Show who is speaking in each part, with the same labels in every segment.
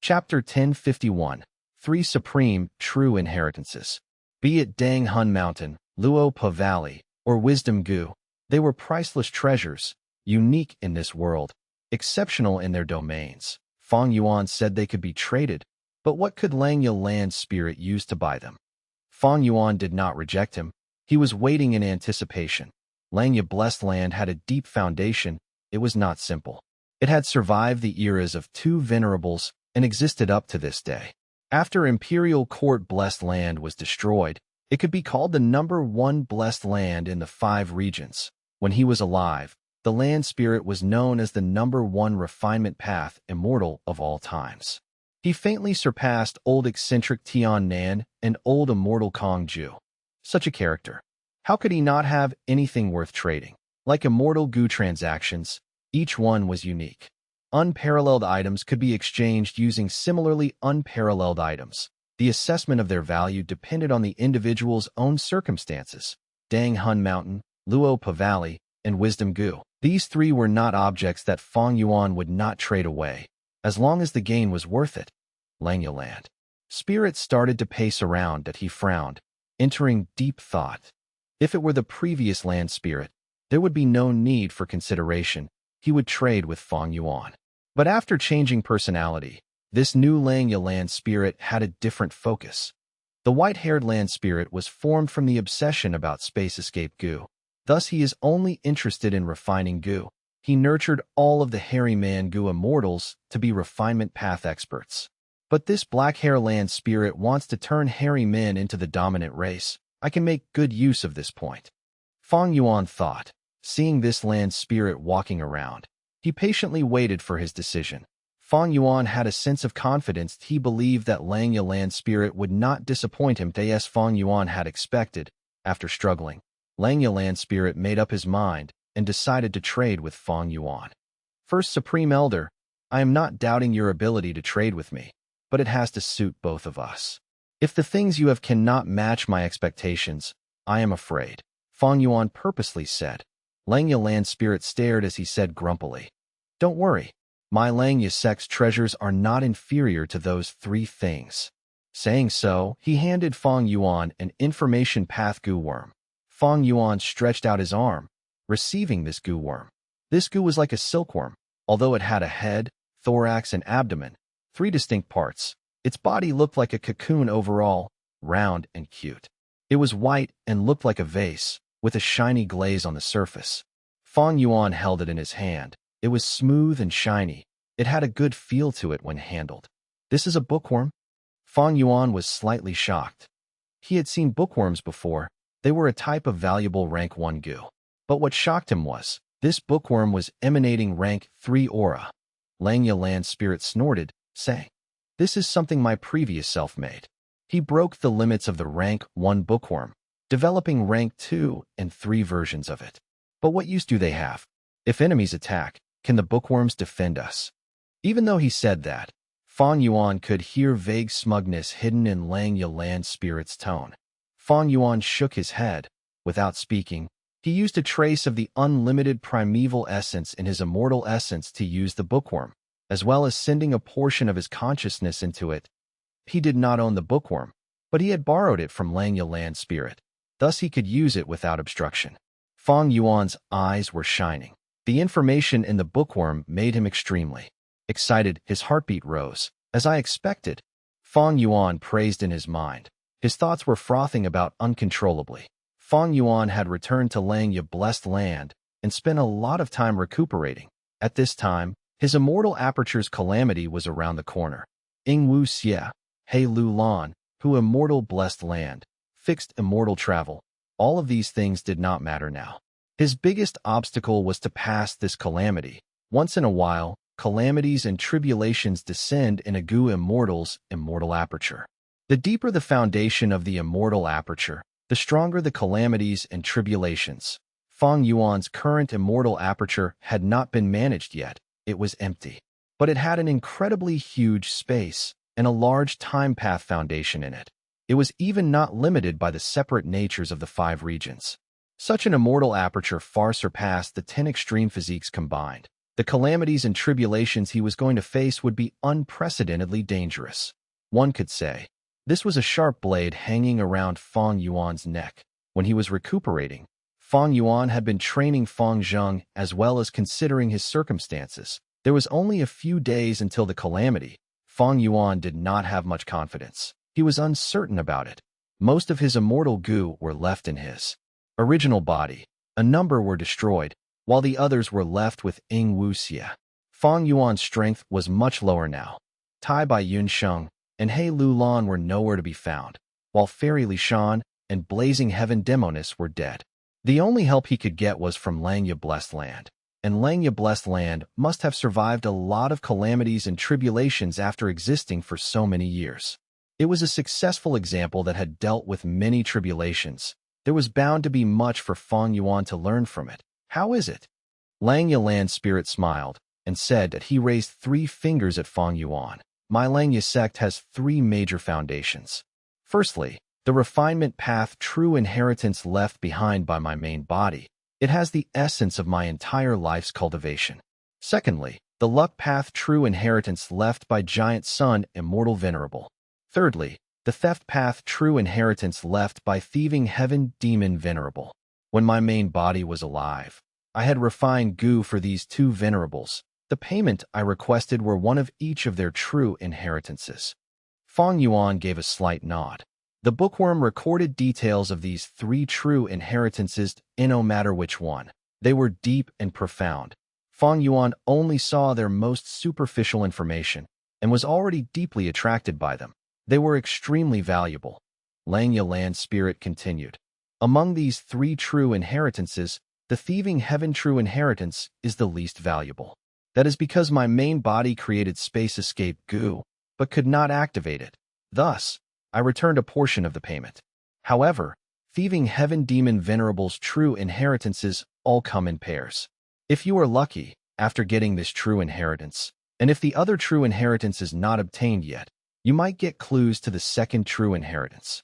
Speaker 1: Chapter 1051. Three Supreme, True Inheritances. Be it Dang Hun Mountain, Luo Pa Valley, or Wisdom Gu, they were priceless treasures, unique in this world, exceptional in their domains. Fang Yuan said they could be traded, but what could Langya Land Spirit use to buy them? Fang Yuan did not reject him. He was waiting in anticipation. Langya Blessed Land had a deep foundation. It was not simple. It had survived the eras of two venerables and existed up to this day. After Imperial Court Blessed Land was destroyed, it could be called the #1 blessed land in the 5 regions. When he was alive, the land spirit was known as the #1 refinement path immortal of all times. He faintly surpassed old eccentric Tian Nan and old immortal Kong Ju. Such a character. How could he not have anything worth trading? Like immortal Gu transactions, each one was unique. Unparalleled items could be exchanged using similarly unparalleled items. The assessment of their value depended on the individual's own circumstances. Dang Hun Mountain, Luo Pa Valley, and Wisdom Gu. These 3 were not objects that Fang Yuan would not trade away, as long as the gain was worth it. Langya Land. Spirit started to pace around that he frowned, entering deep thought. If it were the previous land spirit, there would be no need for consideration. He would trade with Fang Yuan. But after changing personality, this new Langya Land Spirit had a different focus. The white-haired land spirit was formed from the obsession about space escape Gu. Thus he is only interested in refining Gu. He nurtured all of the hairy man Gu immortals to be refinement path experts. But this black-hair land spirit wants to turn hairy men into the dominant race. I can make good use of this point. Fang Yuan thought, seeing this land spirit walking around. He patiently waited for his decision. Fang Yuan had a sense of confidence. He believed that Langya Land Spirit would not disappoint him as Fang Yuan had expected. After struggling, Langya Land Spirit made up his mind and decided to trade with Fang Yuan. First Supreme Elder, I am not doubting your ability to trade with me, but it has to suit both of us. If the things you have cannot match my expectations, I am afraid, Fang Yuan purposely said. Langya Land Spirit stared as he said grumpily, Don't worry, my Langya sect's treasures are not inferior to those 3 things. Saying so, he handed Fang Yuan an information path Gu worm. Fang Yuan stretched out his arm, receiving this Gu worm. This Gu was like a silkworm, although it had a head, thorax, and abdomen, 3 distinct parts. Its body looked like a cocoon overall, round and cute. It was white and looked like a vase, with a shiny glaze on the surface. Fang Yuan held it in his hand. It was smooth and shiny. It had a good feel to it when handled. This is a bookworm? Fang Yuan was slightly shocked. He had seen bookworms before. They were a type of valuable rank 1 Gu. But what shocked him was, this bookworm was emanating rank 3 aura. Langya Land Spirit snorted, saying, This is something my previous self made. He broke the limits of the rank 1 bookworm, developing rank 2 and 3 versions of it. But what use do they have? If enemies attack, can the bookworms defend us? Even though he said that, Fang Yuan could hear vague smugness hidden in Langya Land Spirit's tone. Fang Yuan shook his head. Without speaking, he used a trace of the unlimited primeval essence in his immortal essence to use the bookworm, as well as sending a portion of his consciousness into it. He did not own the bookworm, but he had borrowed it from Langya Land Spirit. Thus he could use it without obstruction. Fang Yuan's eyes were shining. The information in the bookworm made him extremely excited. His heartbeat rose. As I expected, Fang Yuan praised in his mind. His thoughts were frothing about uncontrollably. Fang Yuan had returned to Langya Blessed Land and spent a lot of time recuperating. At this time, his immortal aperture's calamity was around the corner. Ing Wu Xie, He Lu Lan, who immortal Blessed Land, fixed immortal travel. All of these things did not matter now. His biggest obstacle was to pass this calamity. Once in a while, calamities and tribulations descend in a Gu immortal's immortal aperture. The deeper the foundation of the immortal aperture, the stronger the calamities and tribulations. Fang Yuan's current immortal aperture had not been managed yet. It was empty. But it had an incredibly huge space and a large time path foundation in it. It was even not limited by the separate natures of the 5 regions. Such an immortal aperture far surpassed the 10 extreme physiques combined. The calamities and tribulations he was going to face would be unprecedentedly dangerous. One could say, this was a sharp blade hanging around Fang Yuan's neck. When he was recuperating, Fang Yuan had been training Feng Zheng as well as considering his circumstances. There was only a few days until the calamity. Fang Yuan did not have much confidence. He was uncertain about it. Most of his immortal goo were left in his original body. A number were destroyed, while the others were left with Ing Wuxia. Fang Yuan's strength was much lower now. Tai Bai Yunsheng and He Lulan were nowhere to be found, while Fairy Li Shan and Blazing Heaven Demonis were dead. The only help he could get was from Langya Blessed Land, and Langya Blessed Land must have survived a lot of calamities and tribulations after existing for so many years. It was a successful example that had dealt with many tribulations. There was bound to be much for Fang Yuan to learn from it. How is it? Langya Land Spirit smiled and said that he raised 3 fingers at Fang Yuan. My Langya sect has 3 major foundations. Firstly, the refinement path true inheritance left behind by my main body. It has the essence of my entire life's cultivation. Secondly, the luck path true inheritance left by Giant Sun Immortal Venerable. Thirdly, the theft path true inheritance left by Thieving Heaven Demon Venerable. When my main body was alive, I had refined goo for these 2 venerables. The payment I requested were one of each of their true inheritances. Fang Yuan gave a slight nod. The bookworm recorded details of these 3 true inheritances in no matter which one. They were deep and profound. Fang Yuan only saw their most superficial information and was already deeply attracted by them. They were extremely valuable. Langya Land Spirit continued. Among these 3 true inheritances, the Thieving Heaven true inheritance is the least valuable. That is because my main body created space escape goo, but could not activate it. Thus, I returned a portion of the payment. However, Thieving Heaven Demon Venerable's true inheritances all come in pairs. If you are lucky, after getting this true inheritance, and if the other true inheritance is not obtained yet, you might get clues to the second true inheritance.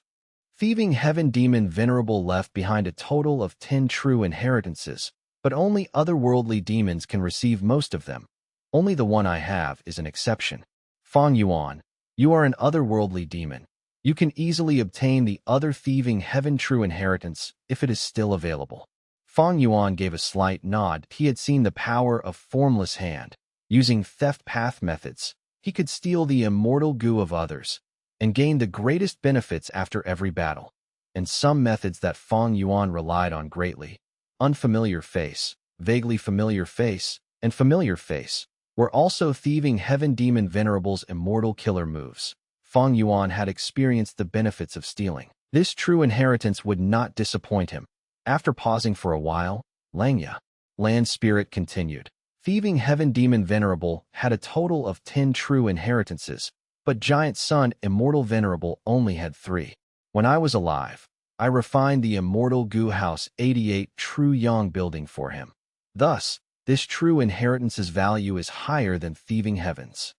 Speaker 1: Thieving Heaven Demon Venerable left behind a total of 10 true inheritances, but only otherworldly demons can receive most of them. Only the one I have is an exception. Fang Yuan, you are an otherworldly demon. You can easily obtain the other Thieving Heaven true inheritance if it is still available. Fang Yuan gave a slight nod. He had seen the power of Formless Hand. Using theft path methods, he could steal the immortal goo of others and gain the greatest benefits after every battle. And some methods that Fang Yuan relied on greatly, Unfamiliar Face, Vaguely Familiar Face, and Familiar Face, were also Thieving Heaven Demon Venerable's immortal killer moves. Fang Yuan had experienced the benefits of stealing. This true inheritance would not disappoint him. After pausing for a while, Langya Land Spirit continued. Thieving Heaven Demon Venerable had a total of 10 true inheritances, but Giant Sun Immortal Venerable only had 3. When I was alive, I refined the Immortal Goo House 88 True Yang building for him. Thus, this true inheritance's value is higher than Thieving Heaven's.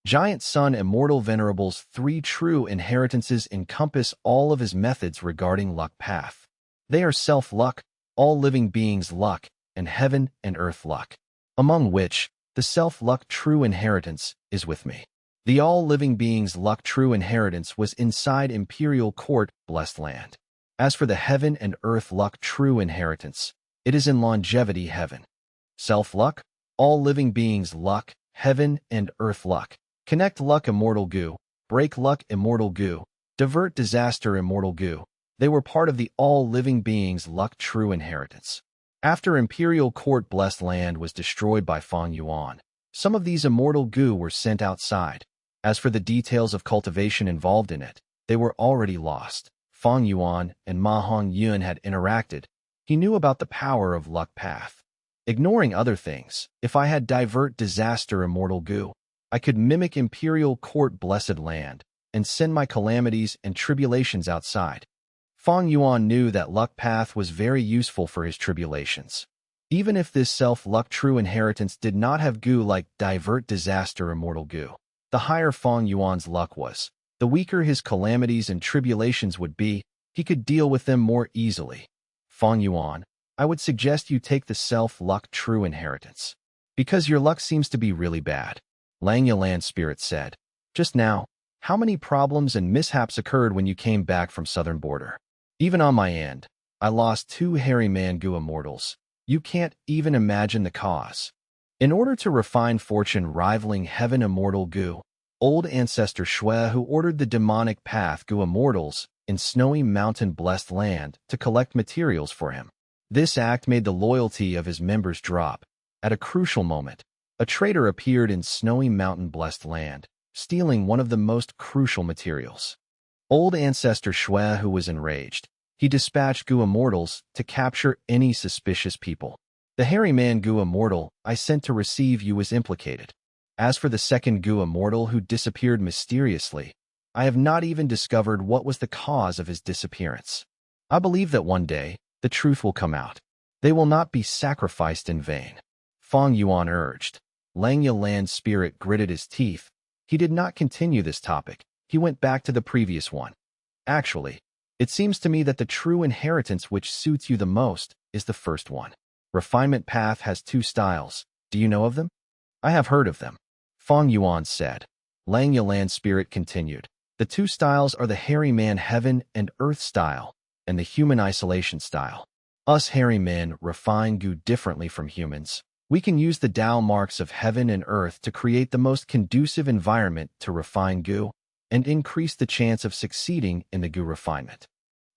Speaker 1: Giant Sun Immortal Venerable's 3 true inheritances encompass all of his methods regarding luck path. They are self-luck, all living beings' luck, and heaven and earth luck, among which the self-luck true inheritance is with me. The all living beings' luck true inheritance was inside Imperial Court, Blessed Land. As for the heaven and earth luck true inheritance, it is in Longevity Heaven. Self-luck, all living beings' luck, heaven and earth luck. Connect luck immortal goo, break luck immortal goo, divert disaster immortal goo. They were part of the all living beings' luck true inheritance. After Imperial Court Blessed Land was destroyed by Fang Yuan, some of these immortal goo were sent outside. As for the details of cultivation involved in it, they were already lost. Fang Yuan and Ma Hongyun had interacted. He knew about the power of luck path. Ignoring other things, if I had divert disaster immortal goo, I could mimic Imperial Court Blessed Land and send my calamities and tribulations outside. Fang Yuan knew that luck path was very useful for his tribulations. Even if this self-luck true inheritance did not have goo like divert disaster immortal goo, the higher Fang Yuan's luck was, the weaker his calamities and tribulations would be. He could deal with them more easily. Fang Yuan, I would suggest you take the self-luck true inheritance. Because your luck seems to be really bad, Langya Land Spirit said. Just now, how many problems and mishaps occurred when you came back from southern border? Even on my end, I lost 2 hairy Mangu immortals. You can't even imagine the cause. In order to refine fortune rivaling heaven immortal Gu, old ancestor Shui who ordered the demonic path Gu immortals in snowy mountain-blessed land to collect materials for him. This act made the loyalty of his members drop. At a crucial moment, a traitor appeared in snowy mountain-blessed land, stealing one of the most crucial materials. Old ancestor Shui who was enraged. He dispatched Gu immortals to capture any suspicious people. The hairy man Gu immortal I sent to receive you was implicated. As for the second Gu immortal who disappeared mysteriously, I have not even discovered what was the cause of his disappearance. I believe that one day, the truth will come out. They will not be sacrificed in vain. Fang Yuan urged. Langya Land Spirit gritted his teeth. He did not continue this topic. He went back to the previous one. Actually, it seems to me that the true inheritance which suits you the most is the first one. Refinement path has 2 styles. Do you know of them? I have heard of them. Fang Yuan said. Langya Land Spirit continued. The 2 styles are the hairy man heaven and earth style, and the human isolation style. Us hairy men refine Gu differently from humans. We can use the Tao marks of heaven and earth to create the most conducive environment to refine Gu and increase the chance of succeeding in the Gu refinement.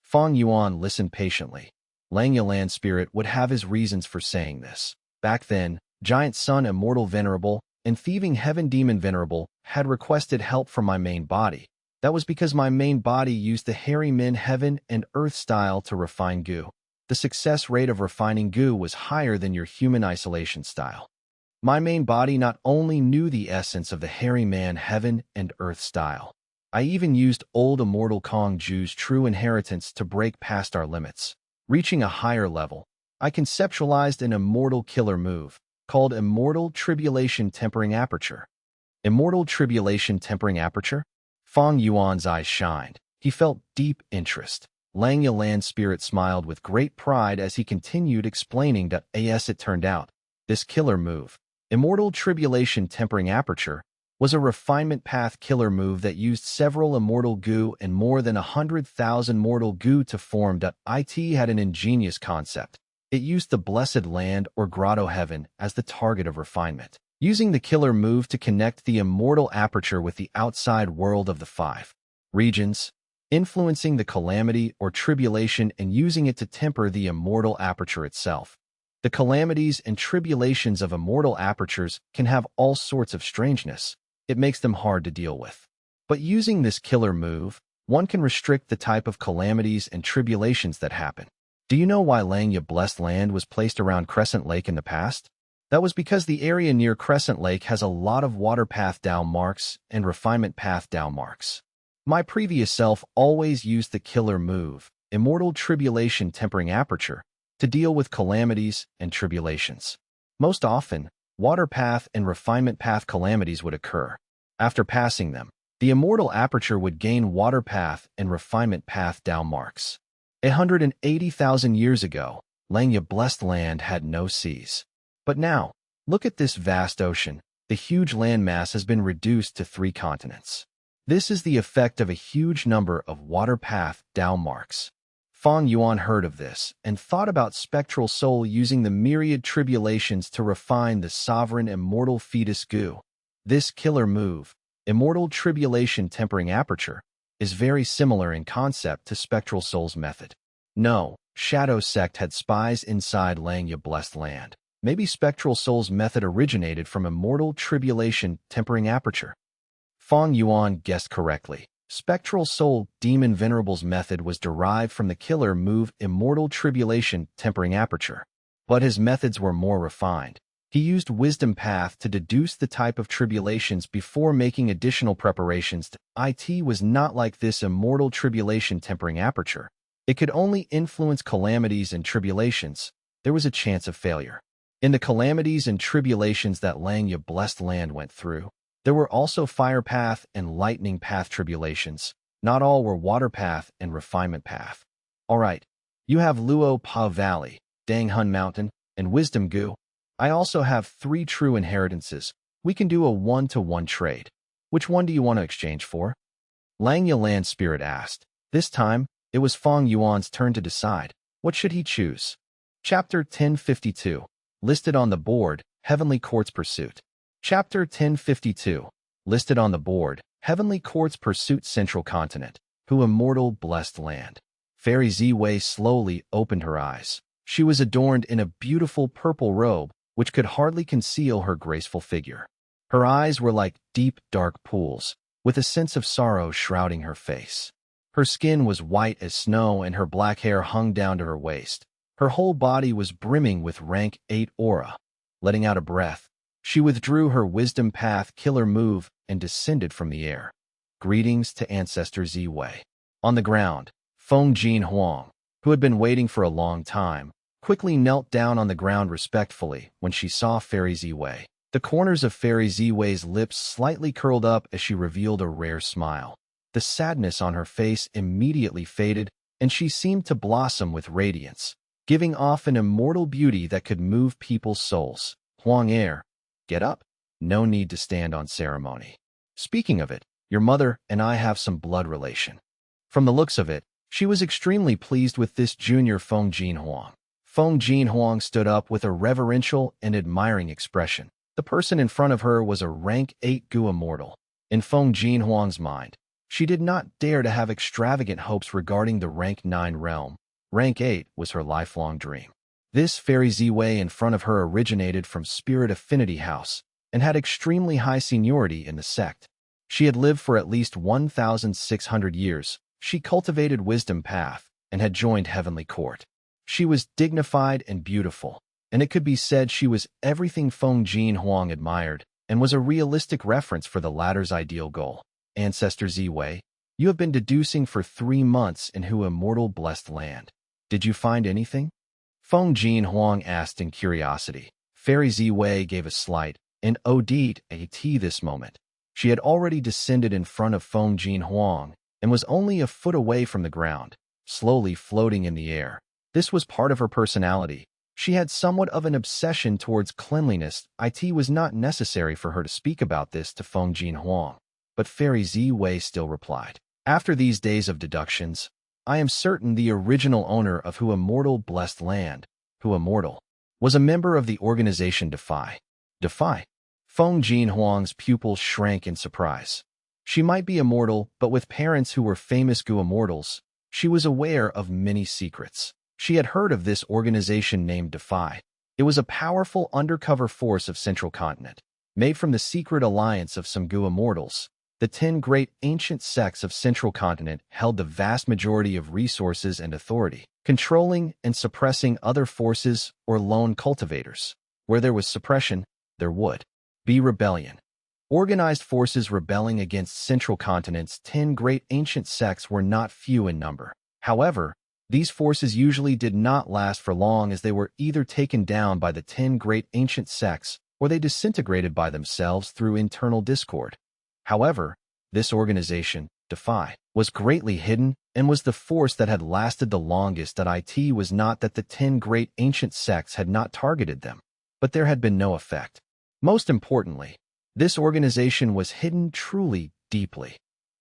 Speaker 1: Fang Yuan listened patiently. Langya Land Spirit would have his reasons for saying this. Back then, Giant Sun Immortal Venerable and Thieving Heaven Demon Venerable had requested help from my main body. That was because my main body used the hairy men heaven and earth style to refine Gu. The success rate of refining Gu was higher than your human isolation style. My main body not only knew the essence of the hairy man heaven and earth style, I even used old immortal Kong Ju's true inheritance to break past our limits. Reaching a higher level, I conceptualized an immortal killer move called Immortal Tribulation Tempering Aperture. Immortal Tribulation Tempering Aperture? Fang Yuan's eyes shined. He felt deep interest. Langya Land Spirit smiled with great pride as he continued explaining that as it turned out, this killer move, Immortal Tribulation Tempering Aperture, was a refinement path killer move that used several immortal Gu and more than 100,000 mortal Gu to form. It had an ingenious concept. It used the blessed land or grotto heaven as the target of refinement, using the killer move to connect the immortal aperture with the outside world of the 5 regions, influencing the calamity or tribulation and using it to temper the immortal aperture itself. The calamities and tribulations of immortal apertures can have all sorts of strangeness. It makes them hard to deal with. But using this killer move, one can restrict the type of calamities and tribulations that happen. Do you know why Langya Blessed Land was placed around Crescent Lake in the past? That was because the area near Crescent Lake has a lot of water path Tao marks and refinement path Tao marks. My previous self always used the killer move, Immortal Tribulation Tempering Aperture, to deal with calamities and tribulations. Most often, water path and refinement path calamities would occur. After passing them, the immortal aperture would gain water path and refinement path Tao marks. 180,000 years ago, Langya Blessed Land had no seas. But now, look at this vast ocean. The huge landmass has been reduced to 3 continents. This is the effect of a huge number of water path Tao marks. Fang Yuan heard of this and thought about spectral soul using the myriad tribulations to refine the sovereign immortal fetus Gu. This killer move, Immortal Tribulation Tempering Aperture, is very similar in concept to spectral soul's method. No, Shadow Sect had spies inside Langya Blessed Land. Maybe spectral soul's method originated from Immortal Tribulation Tempering Aperture. Fang Yuan guessed correctly. Spectral Soul Demon Venerable's method was derived from the killer move Immortal Tribulation Tempering Aperture. But his methods were more refined. He used Wisdom Path to deduce the type of tribulations before making additional preparations. It was not like this Immortal Tribulation Tempering Aperture. It could only influence calamities and tribulations. There was a chance of failure. In the calamities and tribulations that Langya Blessed Land went through, there were also fire path and lightning path tribulations. Not all were water path and refinement path. All right, you have Luo Pa Valley, Dang Hun Mountain, and Wisdom Gu. I also have 3 true inheritances. We can do a 1-to-1 trade. Which one do you want to exchange for? Lang Land Spirit asked. This time, it was Fang Yuan's turn to decide. What should he choose? Chapter 1052. Listed on the board, Heavenly Court's Pursuit. Chapter 1052. Listed on the board, Heavenly Court's Pursuit Central Continent. Who immortal blessed land. Fairy Ziwei slowly opened her eyes. She was adorned in a beautiful purple robe, which could hardly conceal her graceful figure. Her eyes were like deep, dark pools, with a sense of sorrow shrouding her face. Her skin was white as snow and her black hair hung down to her waist. Her whole body was brimming with rank 8 aura. Letting out a breath, she withdrew her wisdom path killer move and descended from the air. Greetings to Ancestor Ziwei. On the ground, Feng Huang, who had been waiting for a long time, quickly knelt down on the ground respectfully when she saw Fairy Ziwei. The corners of Fairy Ziwei's lips slightly curled up as she revealed a rare smile. The sadness on her face immediately faded, and she seemed to blossom with radiance, giving off an immortal beauty that could move people's souls. Huang get up. No need to stand on ceremony. Speaking of it, your mother and I have some blood relation. From the looks of it, she was extremely pleased with this junior Feng Huang. Feng Huang stood up with a reverential and admiring expression. The person in front of her was a rank 8 Gu immortal. In Feng Huang's mind, she did not dare to have extravagant hopes regarding the rank 9 realm. Rank 8 was her lifelong dream. This Fairy Ziwei in front of her originated from Spirit Affinity House and had extremely high seniority in the sect. She had lived for at least 1,600 years. She cultivated wisdom path and had joined Heavenly Court. She was dignified and beautiful, and it could be said she was everything Feng Huang admired and was a realistic reference for the latter's ideal goal. Ancestor Ziwei, you have been deducing for 3 months in who immortal blessed land. Did you find anything? Feng Huang asked in curiosity. Fairy Ziwei gave a slight and OD'd at this moment. She had already descended in front of Feng Huang and was only a foot away from the ground, slowly floating in the air. This was part of her personality. She had somewhat of an obsession towards cleanliness. It was not necessary for her to speak about this to Feng Huang, but Fairy Ziwei still replied. After these days of deductions, I am certain the original owner of Who Immortal Blessed Land, Who Immortal, was a member of the organization Defy. Defy? Feng Huang's pupils shrank in surprise. She might be immortal, but with parents who were famous Gu immortals, she was aware of many secrets. She had heard of this organization named Defy. It was a powerful undercover force of Central Continent, made from the secret alliance of some Gu immortals. The 10 great ancient sects of Central Continent held the vast majority of resources and authority, controlling and suppressing other forces or lone cultivators. Where there was suppression, there would be rebellion. Organized forces rebelling against Central Continent's 10 great ancient sects were not few in number. However, these forces usually did not last for long, as they were either taken down by the 10 great ancient sects or they disintegrated by themselves through internal discord. However, this organization, Defy, was greatly hidden and was the force that had lasted the longest. It was not that the 10 great ancient sects had not targeted them, but there had been no effect. Most importantly, this organization was hidden truly deeply.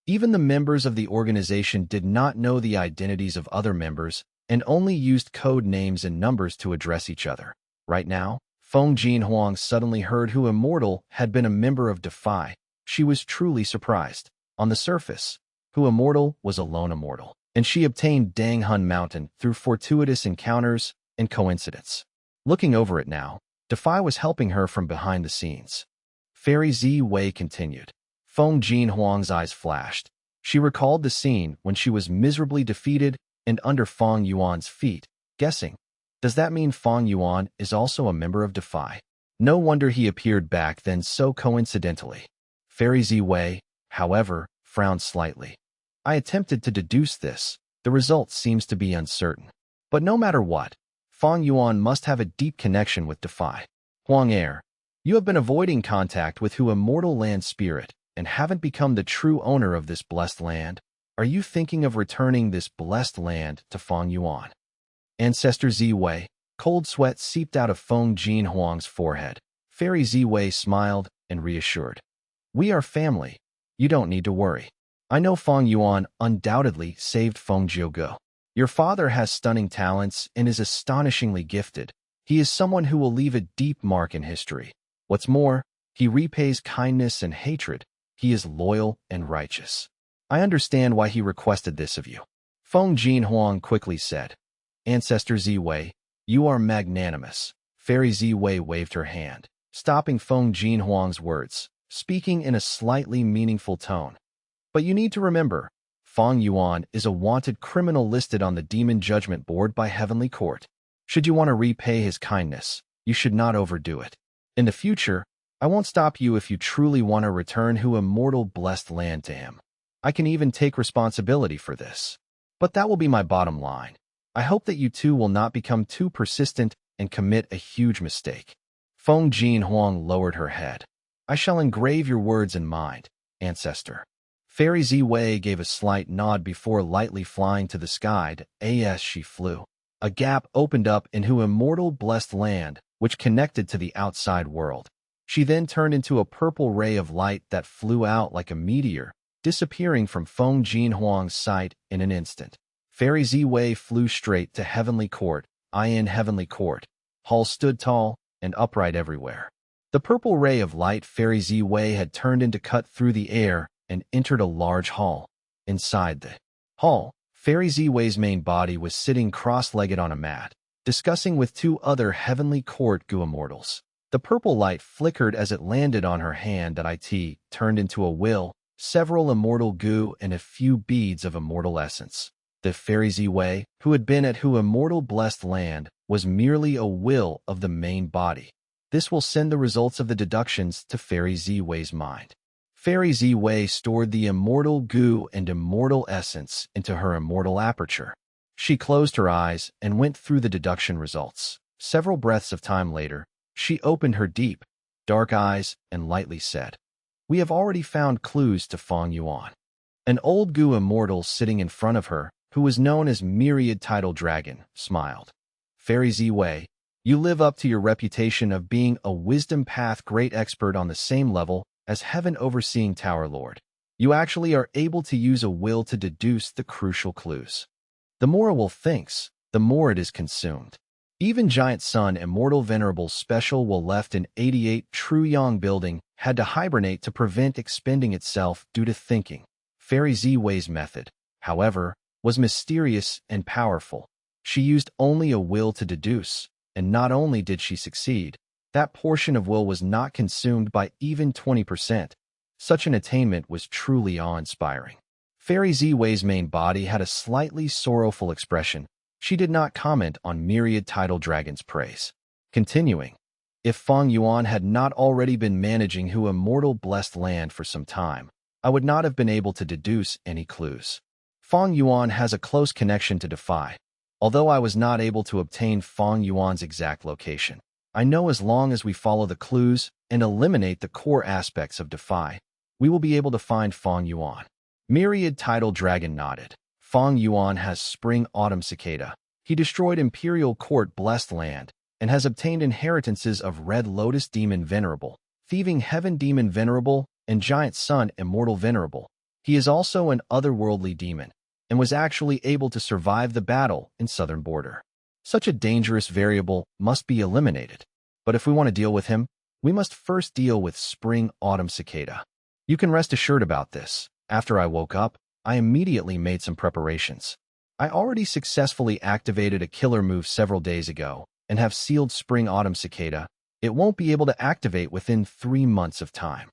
Speaker 1: Even the members of the organization did not know the identities of other members and only used code names and numbers to address each other. Right now, Feng Huang suddenly heard Who Immortal had been a member of Defy. She was truly surprised. On the surface, Who Immortal was a lone immortal, and she obtained Dang Hun Mountain through fortuitous encounters and coincidence. Looking over it now, Defy was helping her from behind the scenes. Fairy Ziwei continued. Feng Huang's eyes flashed. She recalled the scene when she was miserably defeated and under Fang Yuan's feet, guessing. Does that mean Fang Yuan is also a member of Defy? No wonder he appeared back then so coincidentally. Fairy Ziwei, however, frowned slightly. I attempted to deduce this. The result seems to be uncertain. But no matter what, Fang Yuan must have a deep connection with Defy. Huang you have been avoiding contact with Who Immortal Land Spirit and haven't become the true owner of this blessed land. Are you thinking of returning this blessed land to Fang Yuan? Ancestor Ziwei, Cold sweat seeped out of Feng Jinhuang's forehead. Fairy Ziwei smiled and reassured. We are family. You don't need to worry. I know Fang Yuan undoubtedly saved Feng Jiuge. Your father has stunning talents and is astonishingly gifted. He is someone who will leave a deep mark in history. What's more, he repays kindness and hatred. He is loyal and righteous. I understand why he requested this of you. Feng Jinhuang quickly said. Ancestor Ziwei, you are magnanimous. Fairy Ziwei waved her hand, stopping Feng Jinhuang's words, speaking in a slightly meaningful tone. But you need to remember, Fang Yuan is a wanted criminal listed on the Demon Judgment Board by Heavenly Court. Should you want to repay his kindness, you should not overdo it. In the future, I won't stop you if you truly want to return Hu immortal blessed land to him. I can even take responsibility for this. But that will be my bottom line. I hope that you two will not become too persistent and commit a huge mistake. Feng Jinhuang lowered her head. I shall engrave your words in mind, ancestor. Fairy Ziwei gave a slight nod before lightly flying to the sky. As she flew, a gap opened up in Hu immortal blessed land, which connected to the outside world. She then turned into a purple ray of light that flew out like a meteor, disappearing from Feng Jinhuang's sight in an instant. Fairy Ziwei flew straight to Heavenly Court. In Heavenly Court, halls stood tall and upright everywhere. The purple ray of light Fairy Ziwei had turned into cut through the air and entered a large hall. Inside the hall, Fairy Ziwei's main body was sitting cross-legged on a mat, discussing with two other Heavenly Court Gu immortals. The purple light flickered as it landed on her hand that it turned into a will, several immortal Gu and a few beads of immortal essence. The Fairy Ziwei, who had been at Hu immortal blessed land, was merely a will of the main body. This will send the results of the deductions to Fairy Ziwei's mind. Fairy Ziwei stored the immortal Gu and immortal essence into her immortal aperture. She closed her eyes and went through the deduction results. Several breaths of time later, she opened her deep, dark eyes and lightly said, We have already found clues to Fang Yuan. An old Gu immortal sitting in front of her, who was known as Myriad Tidal Dragon, smiled. Fairy Ziwei, you live up to your reputation of being a wisdom path great expert on the same level as Heaven Overseeing Tower Lord. You actually are able to use a will to deduce the crucial clues. The more a will thinks, the more it is consumed. Even Giant Sun Immortal Venerable Special Will left in 88 True Yang Building had to hibernate to prevent expending itself due to thinking. Fairy Ziwei's method, however, was mysterious and powerful. She used only a will to deduce, and not only did she succeed, that portion of will was not consumed by even 20%. Such an attainment was truly awe-inspiring. Fairy Ziwei's main body had a slightly sorrowful expression. She did not comment on Myriad Tidal Dragon's praise. Continuing, if Fang Yuan had not already been managing Hu immortal blessed land for some time, I would not have been able to deduce any clues. Fang Yuan has a close connection to Defy. Although I was not able to obtain Fang Yuan's exact location, I know as long as we follow the clues and eliminate the core aspects of Defy, we will be able to find Fang Yuan. Myriad Tidal Dragon nodded. Fang Yuan has Spring-Autumn Cicada. He destroyed Imperial Court Blessed Land and has obtained inheritances of Red Lotus Demon Venerable, Thieving Heaven Demon Venerable, and Giant Sun Immortal Venerable. He is also an otherworldly demon, and was actually able to survive the battle in Southern Border. Such a dangerous variable must be eliminated. But if we want to deal with him, we must first deal with Spring-Autumn Cicada. You can rest assured about this. After I woke up, I immediately made some preparations. I already successfully activated a killer move several days ago, and have sealed Spring-Autumn Cicada. It won't be able to activate within 3 months of time.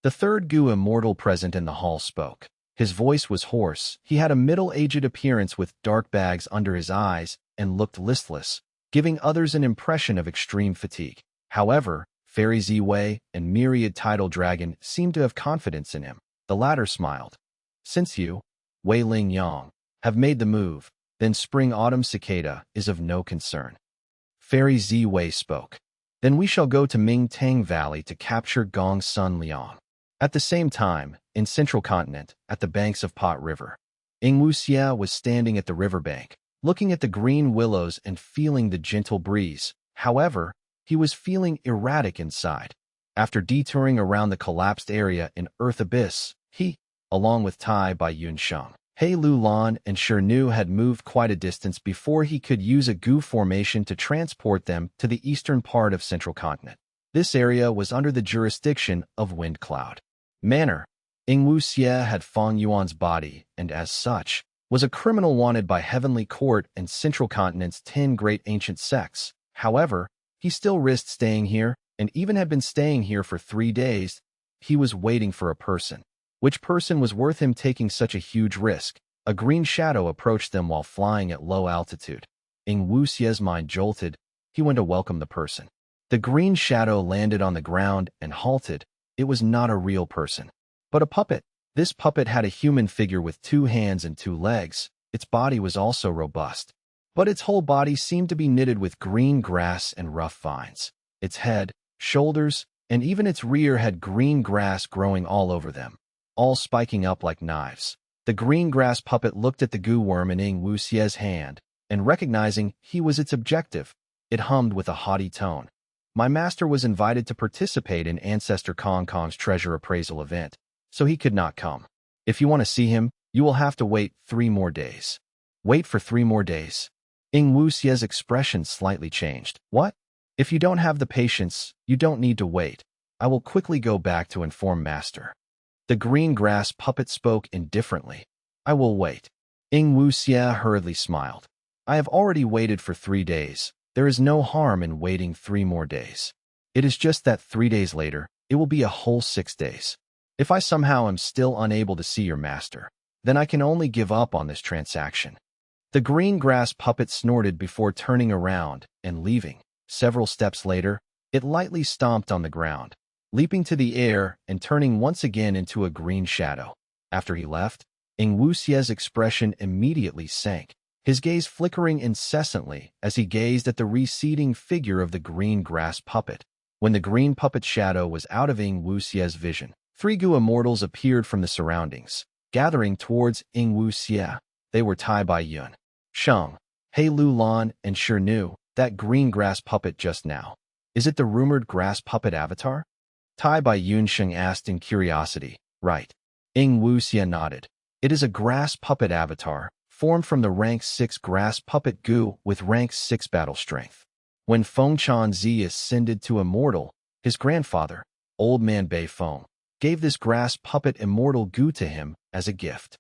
Speaker 1: The third Gu immortal present in the hall spoke. His voice was hoarse. He had a middle-aged appearance with dark bags under his eyes and looked listless, giving others an impression of extreme fatigue. However, Fairy Ziwei and Myriad Tidal Dragon seemed to have confidence in him. The latter smiled. Since you, Wei Ling Yang, have made the move, then Spring-Autumn Cicada is of no concern. Fairy Ziwei spoke. Then we shall go to Mingtang Valley to capture Gong Sun Liang. At the same time, in Central Continent, at the banks of Pot River, Ing Wuxia was standing at the riverbank, looking at the green willows and feeling the gentle breeze. However, he was feeling erratic inside. After detouring around the collapsed area in Earth Abyss, he, along with Tai Bai Yunsheng, He Lu Lan, and Shirnu had moved quite a distance before he could use a gu formation to transport them to the eastern part of Central Continent. This area was under the jurisdiction of Wind Cloud Manor. Yingwu Xie had Fang Yuan's body, and as such, was a criminal wanted by Heavenly Court and Central Continent's 10 great ancient sects. However, he still risked staying here, and even had been staying here for 3 days. He was waiting for a person. Which person was worth him taking such a huge risk? A green shadow approached them while flying at low altitude. Yingwu Xie's mind jolted. He went to welcome the person. The green shadow landed on the ground and halted. It was not a real person, but a puppet. This puppet had a human figure with 2 hands and 2 legs. Its body was also robust, but its whole body seemed to be knitted with green grass and rough vines. Its head, shoulders, and even its rear had green grass growing all over them, all spiking up like knives. The green grass puppet looked at the goo worm in Yingwu Xie's hand, and recognizing he was its objective, it hummed with a haughty tone. My master was invited to participate in Ancestor Kong Kong's treasure appraisal event, so he could not come. If you want to see him, you will have to wait 3 more days. Wait for 3 more days? Yingwu Xie's expression slightly changed. What? If you don't have the patience, you don't need to wait. I will quickly go back to inform master. The green grass puppet spoke indifferently. I will wait. Yingwu Xie hurriedly smiled. I have already waited for 3 days. There is no harm in waiting 3 more days. It is just that 3 days later, it will be a whole 6 days. If I somehow am still unable to see your master, then I can only give up on this transaction. The green grass puppet snorted before turning around and leaving. Several steps later, it lightly stomped on the ground, leaping to the air and turning once again into a green shadow. After he left, Yingwu Xie's expression immediately sank, his gaze flickering incessantly as he gazed at the receding figure of the green grass puppet. When the green puppet shadow was out of Yingwu Xie's vision, 3 gu immortals appeared from the surroundings, gathering towards Yingwu Xie. They were Tai Bai Yun, Sheng, He Lu Lan, and Shirnu. That green grass puppet just now. Is it the rumored grass puppet avatar? Tai Bai Yunsheng asked in curiosity. Right. Yingwu Xie nodded. It is a grass puppet avatar, formed from the rank 6 grass puppet gu with rank 6 battle strength. When Feng Chanzi ascended to immortal, his grandfather, Old Man Bei Feng, gave this grass puppet immortal gu to him as a gift.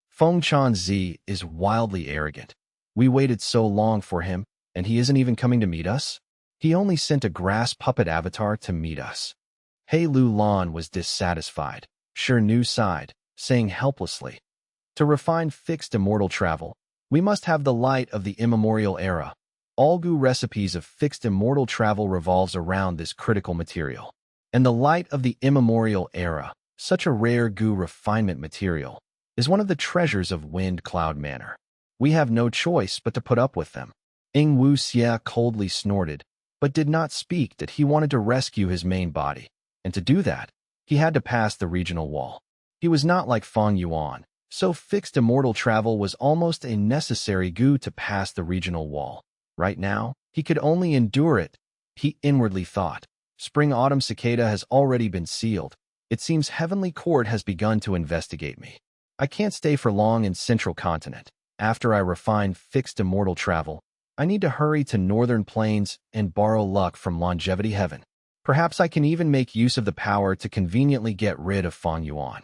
Speaker 1: Feng Chanzi is wildly arrogant. We waited so long for him, and he isn't even coming to meet us? He only sent a grass puppet avatar to meet us. He Lu Lan was dissatisfied. Shirnu sighed, saying helplessly, to refine fixed immortal travel, we must have the light of the immemorial era. All gu recipes of fixed immortal travel revolves around this critical material. And the light of the immemorial era, such a rare gu refinement material, is one of the treasures of Wind Cloud Manor. We have no choice but to put up with them. Yingwu Xie coldly snorted, but did not speak that he wanted to rescue his main body, and to do that, he had to pass the regional wall. He was not like Fang Yuan, so fixed immortal travel was almost a necessary gu to pass the regional wall. Right now, he could only endure it. He inwardly thought, Spring-Autumn Cicada has already been sealed. It seems Heavenly Court has begun to investigate me. I can't stay for long in Central Continent. After I refine fixed immortal travel, I need to hurry to Northern Plains and borrow luck from Longevity Heaven. Perhaps I can even make use of the power to conveniently get rid of Fang Yuan.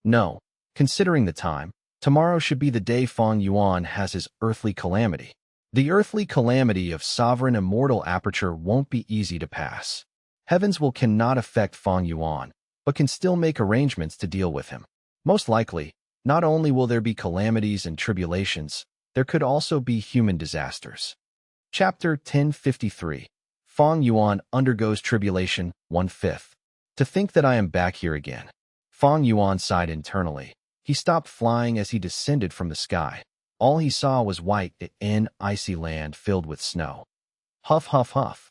Speaker 1: No. Considering the time, tomorrow should be the day Fang Yuan has his earthly calamity. The earthly calamity of sovereign immortal aperture won't be easy to pass. Heavens will cannot affect Fang Yuan, but can still make arrangements to deal with him. Most likely, not only will there be calamities and tribulations, there could also be human disasters. Chapter 1053. Fang Yuan undergoes tribulation, 1/5. To think that I am back here again. Fang Yuan sighed internally. He stopped flying as he descended from the sky. All he saw was white and icy land filled with snow. Huff, huff, huff.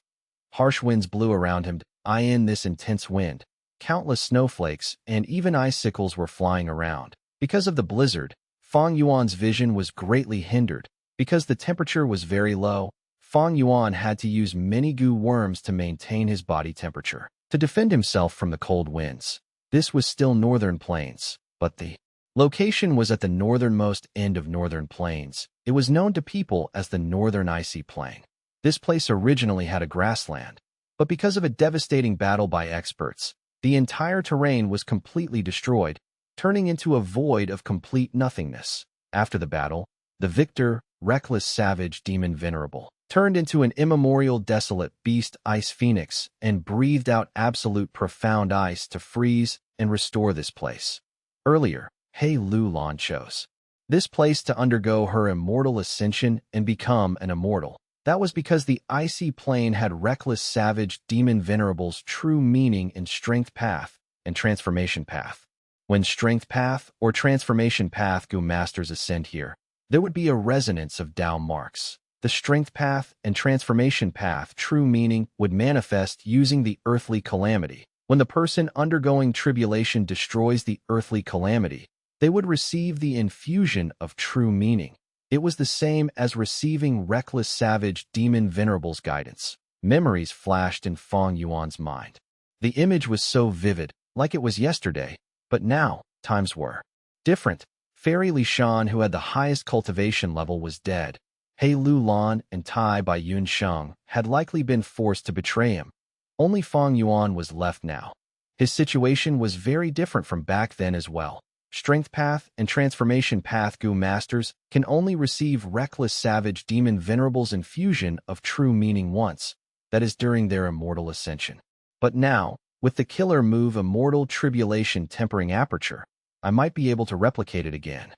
Speaker 1: Harsh winds blew around him. In this intense wind, countless snowflakes and even icicles were flying around. Because of the blizzard, Fang Yuan's vision was greatly hindered. Because the temperature was very low, Fang Yuan had to use many goo worms to maintain his body temperature, to defend himself from the cold winds. This was still northern plains, but the location was at the northernmost end of northern plains. It was known to people as the Northern Icy Plain. This place originally had a grassland, but because of a devastating battle by experts, the entire terrain was completely destroyed, turning into a void of complete nothingness. After the battle, the victor, reckless savage demon Venerable, turned into an immemorial desolate beast ice phoenix and breathed out absolute profound ice to freeze and restore this place. Earlier, He Lu Lan chose this place to undergo her immortal ascension and become an immortal. That was because the icy plane had reckless savage demon Venerable's true meaning in strength path and transformation path. When strength path or transformation path Gu masters ascend here, there would be a resonance of Tao marks. The strength path and transformation path true meaning would manifest using the earthly calamity. When the person undergoing tribulation destroys the earthly calamity, they would receive the infusion of true meaning. It was the same as receiving reckless savage demon Venerable's guidance. Memories flashed in Fang Yuan's mind. The image was so vivid, like it was yesterday, but now, times were different. Fairy Li Shan, who had the highest cultivation level, was dead. He Lu Lan and Tai Bai Yun Sheng had likely been forced to betray him. Only Fang Yuan was left now. His situation was very different from back then as well. Strength path and transformation path Gu masters can only receive reckless savage demon Venerable's infusion of true meaning once, that is during their immortal ascension. But now, with the killer move Immortal Tribulation Tempering Aperture, I might be able to replicate it again.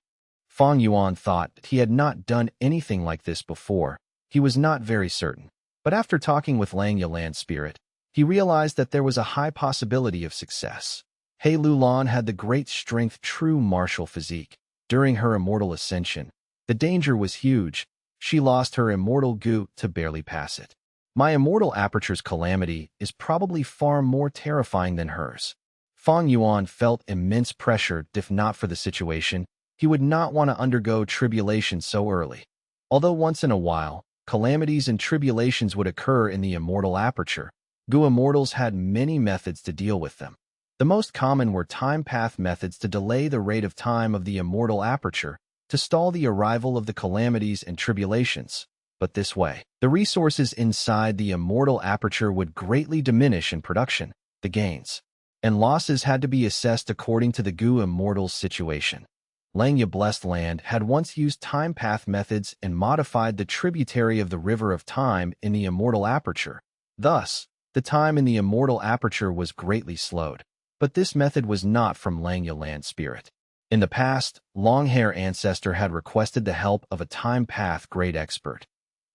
Speaker 1: Fang Yuan thought that he had not done anything like this before. He was not very certain. But after talking with Langya Land Spirit, he realized that there was a high possibility of success. He Lu Lan had the great strength true martial physique. During her immortal ascension, the danger was huge. She lost her immortal gu to barely pass it. My immortal aperture's calamity is probably far more terrifying than hers. Fang Yuan felt immense pressure. If not for the situation, he would not want to undergo tribulation so early. Although once in a while, calamities and tribulations would occur in the immortal aperture, Gu immortals had many methods to deal with them. The most common were time path methods to delay the rate of time of the immortal aperture, to stall the arrival of the calamities and tribulations. But this way, the resources inside the immortal aperture would greatly diminish in production. The gains and losses had to be assessed according to the Gu immortal's situation. Langya Blessed Land had once used time path methods and modified the tributary of the river of time in the immortal aperture. Thus, the time in the immortal aperture was greatly slowed. But this method was not from Langya Land Spirit. In the past, Longhair Ancestor had requested the help of a time path great expert.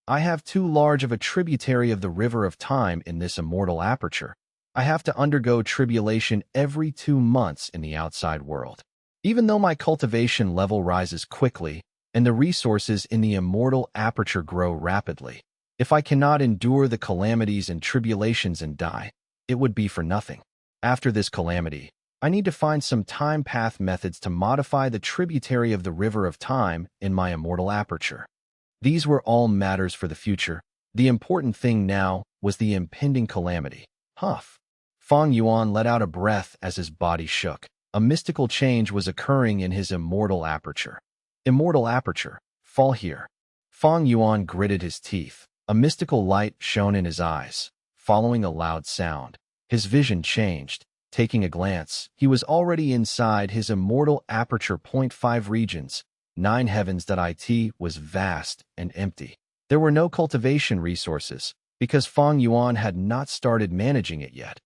Speaker 1: I have too large of a tributary of the river of time in this immortal aperture. I have to undergo tribulation every 2 months in the outside world. Even though my cultivation level rises quickly and the resources in the immortal aperture grow rapidly, if I cannot endure the calamities and tribulations and die, it would be for nothing. After this calamity, I need to find some time path methods to modify the tributary of the river of time in my immortal aperture. These were all matters for the future. The important thing now was the impending calamity. Huff. Fang Yuan let out a breath as his body shook. A mystical change was occurring in his immortal aperture. Immortal aperture, fall here. Fang Yuan gritted his teeth. A mystical light shone in his eyes. Following a loud sound, his vision changed. Taking a glance, he was already inside his immortal aperture. 5 regions, 9 heavens. It was vast and empty. There were no cultivation resources, because Fang Yuan had not started managing it yet.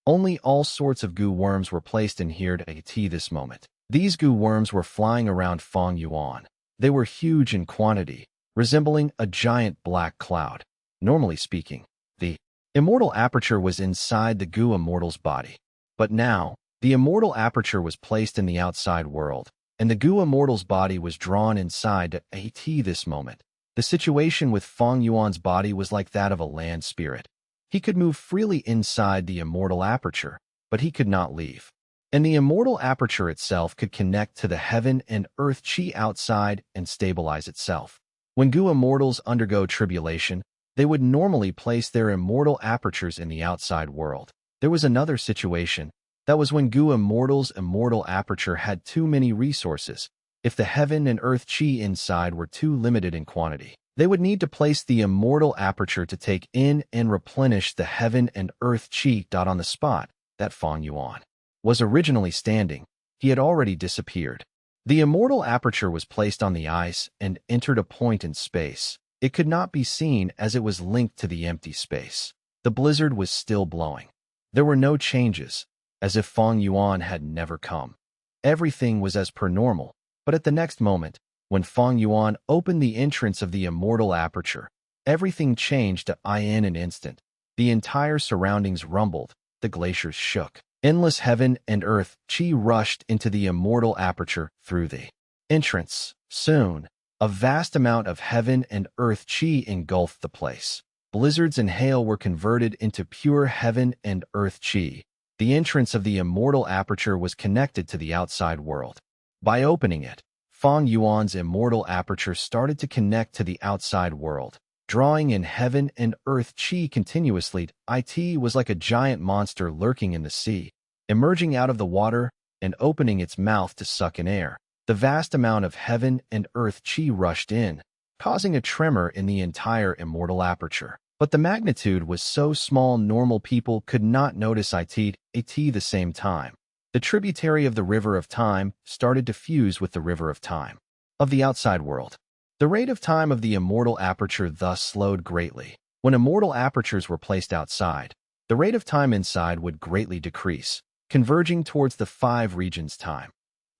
Speaker 1: Only all sorts of goo worms were placed in here at this moment. These goo worms were flying around Fang Yuan. They were huge in quantity, resembling a giant black cloud. Normally speaking, the immortal aperture was inside the goo immortal's body. But now, the immortal aperture was placed in the outside world, and the goo immortal's body was drawn inside at this moment. The situation with Fang Yuan's body was like that of a land spirit. He could move freely inside the immortal aperture, but he could not leave. And the immortal aperture itself could connect to the heaven and earth chi outside and stabilize itself. When Gu immortals undergo tribulation, they would normally place their immortal apertures in the outside world. There was another situation. That was when Gu immortals' immortal aperture had too many resources. If the heaven and earth chi inside were too limited in quantity, they would need to place the immortal aperture to take in and replenish the heaven and earth chi. On the spot that Fang Yuan was originally standing, he had already disappeared. The immortal aperture was placed on the ice and entered a point in space. It could not be seen as it was linked to the empty space. The blizzard was still blowing. There were no changes, as if Fang Yuan had never come. Everything was as per normal, but at the next moment, when Fang Yuan opened the entrance of the immortal aperture, everything changed in an instant. The entire surroundings rumbled, the glaciers shook. Endless heaven and earth chi rushed into the immortal aperture through the entrance. Soon, a vast amount of heaven and earth chi engulfed the place. Blizzards and hail were converted into pure heaven and earth chi. The entrance of the immortal aperture was connected to the outside world. By opening it, Fang Yuan's immortal aperture started to connect to the outside world, drawing in heaven and earth chi continuously. It was like a giant monster lurking in the sea, emerging out of the water and opening its mouth to suck in air. The vast amount of heaven and earth chi rushed in, causing a tremor in the entire immortal aperture. But the magnitude was so small normal people could not notice it at the same time. The tributary of the river of time started to fuse with the river of time of the outside world. The rate of time of the immortal aperture thus slowed greatly. When immortal apertures were placed outside, the rate of time inside would greatly decrease, converging towards the 5 regions time.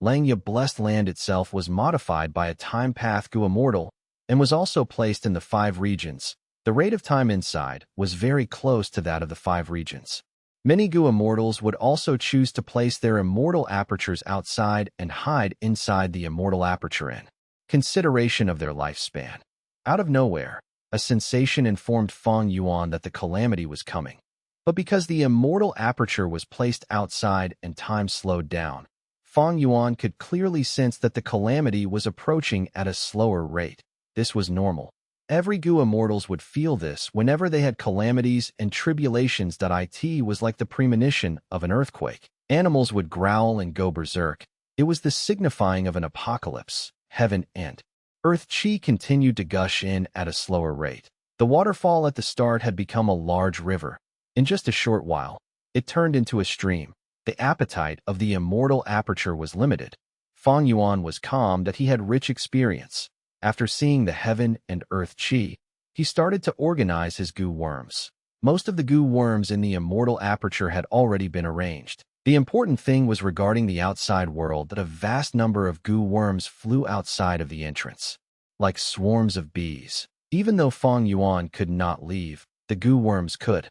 Speaker 1: Langya blessed land itself was modified by a time path Gu immortal and was also placed in the 5 regions. The rate of time inside was very close to that of the 5 regions. Many Gu immortals would also choose to place their immortal apertures outside and hide inside the immortal aperture in consideration of their lifespan. Out of nowhere, a sensation informed Fang Yuan that the calamity was coming. But because the immortal aperture was placed outside and time slowed down, Fang Yuan could clearly sense that the calamity was approaching at a slower rate. This was normal. Every Gu immortals would feel this whenever they had calamities and tribulations. It was like the premonition of an earthquake. Animals would growl and go berserk. It was the signifying of an apocalypse. Heaven and earth chi continued to gush in at a slower rate. The waterfall at the start had become a large river. In just a short while, it turned into a stream. The appetite of the immortal aperture was limited. Fang Yuan was calm that he had rich experience. After seeing the heaven and earth chi, he started to organize his Gu worms. Most of the Gu worms in the immortal aperture had already been arranged. The important thing was regarding the outside world that a vast number of Gu worms flew outside of the entrance, like swarms of bees. Even though Fang Yuan could not leave, the Gu worms could.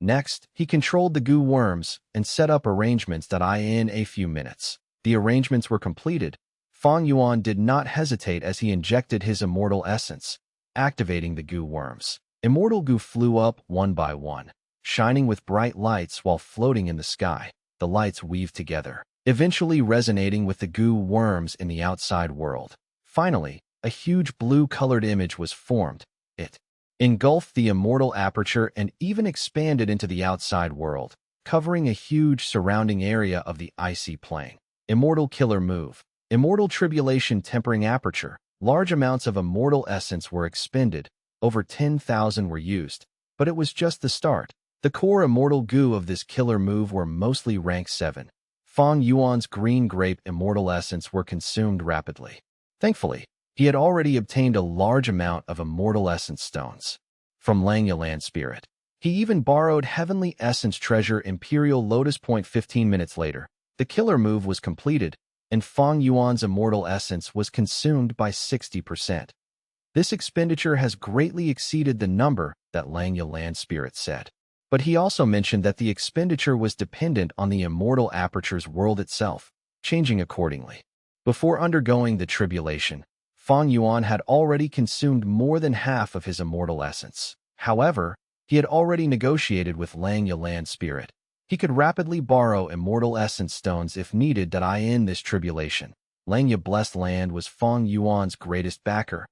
Speaker 1: Next, he controlled the Gu worms and set up arrangements in a few minutes. The arrangements were completed. Fang Yuan did not hesitate as he injected his immortal essence, activating the Gu worms. Immortal Gu flew up one by one, shining with bright lights while floating in the sky. The lights weaved together, eventually resonating with the Gu worms in the outside world. Finally, a huge blue-colored image was formed. It engulfed the immortal aperture and even expanded into the outside world, covering a huge surrounding area of the icy plain. Immortal killer move. Immortal tribulation tempering aperture. Large amounts of immortal essence were expended. Over 10,000 were used, but it was just the start. The core immortal Gu of this killer move were mostly rank 7. Fang Yuan's green grape immortal essence were consumed rapidly. Thankfully, he had already obtained a large amount of immortal essence stones from Langya Land Spirit. He even borrowed heavenly essence treasure Imperial Lotus Point. 15 minutes later, the killer move was completed, and Fang Yuan's immortal essence was consumed by 60%. This expenditure has greatly exceeded the number that Langya Land Spirit said. But he also mentioned that the expenditure was dependent on the immortal aperture's world itself, changing accordingly. Before undergoing the tribulation, Fang Yuan had already consumed more than half of his immortal essence. However, he had already negotiated with Langya Land Spirit. He could rapidly borrow immortal essence stones if needed. In this tribulation, Langya Blessed Land was Fang Yuan's greatest backer,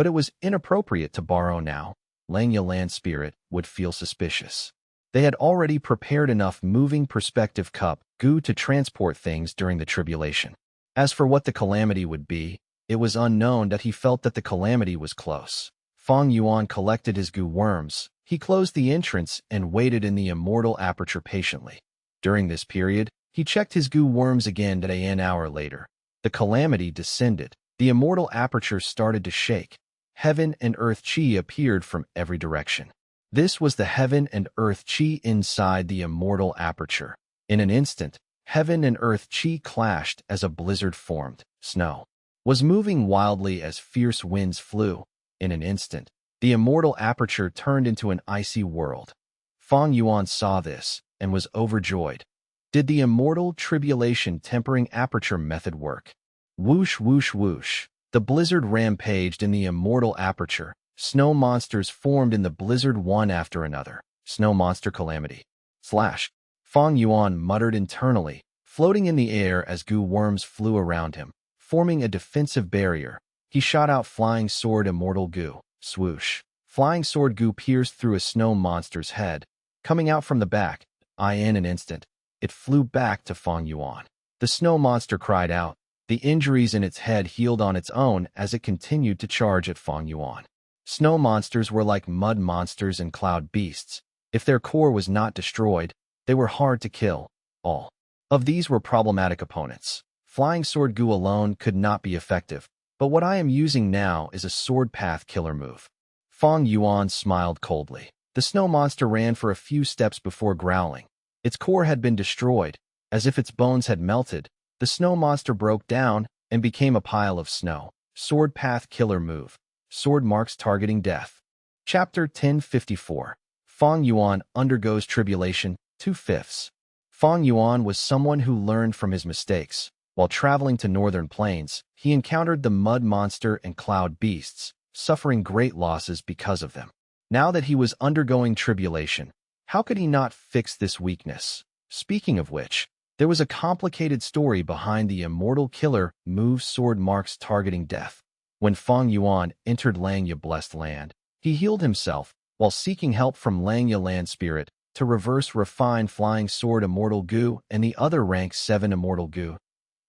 Speaker 1: but it was inappropriate to borrow now. Langya land spirit would feel suspicious. They had already prepared enough moving perspective cup goo to transport things during the tribulation. As for what the calamity would be, it was unknown that he felt that the calamity was close. Fang Yuan collected his goo worms. He closed the entrance and waited in the immortal aperture patiently. During this period, he checked his goo worms again an hour later. The calamity descended. The immortal aperture started to shake. Heaven and earth chi appeared from every direction. This was the heaven and earth chi inside the immortal aperture. In an instant, heaven and earth chi clashed as a blizzard formed. Snow was moving wildly as fierce winds flew. In an instant, the immortal aperture turned into an icy world. Fang Yuan saw this and was overjoyed. Did the immortal tribulation tempering aperture method work? Whoosh, whoosh, whoosh. The blizzard rampaged in the immortal aperture. Snow monsters formed in the blizzard one after another. Snow monster calamity. Fang Yuan muttered internally, floating in the air as goo worms flew around him, forming a defensive barrier. He shot out flying sword immortal goo. Swoosh. Flying sword goo pierced through a snow monster's head, coming out from the back. In an instant, it flew back to Fang Yuan. The snow monster cried out. The injuries in its head healed on its own as it continued to charge at Fang Yuan. Snow monsters were like mud monsters and cloud beasts. If their core was not destroyed, they were hard to kill. All of these were problematic opponents. Flying sword goo alone could not be effective, but what I am using now is a sword path killer move. Fang Yuan smiled coldly. The snow monster ran for a few steps before growling. Its core had been destroyed. As if its bones had melted, the snow monster broke down and became a pile of snow. Sword path killer move. Sword marks targeting death. Chapter 1054. Fang Yuan undergoes tribulation. 2/5. Fang Yuan was someone who learned from his mistakes. While traveling to northern plains, he encountered the mud monster and cloud beasts, suffering great losses because of them. Now that he was undergoing tribulation, how could he not fix this weakness? Speaking of which, there was a complicated story behind the immortal killer move sword marks targeting death. When Fang Yuan entered Langya blessed land, he healed himself while seeking help from Langya land spirit to reverse refine flying sword immortal goo and the other rank 7 immortal goo.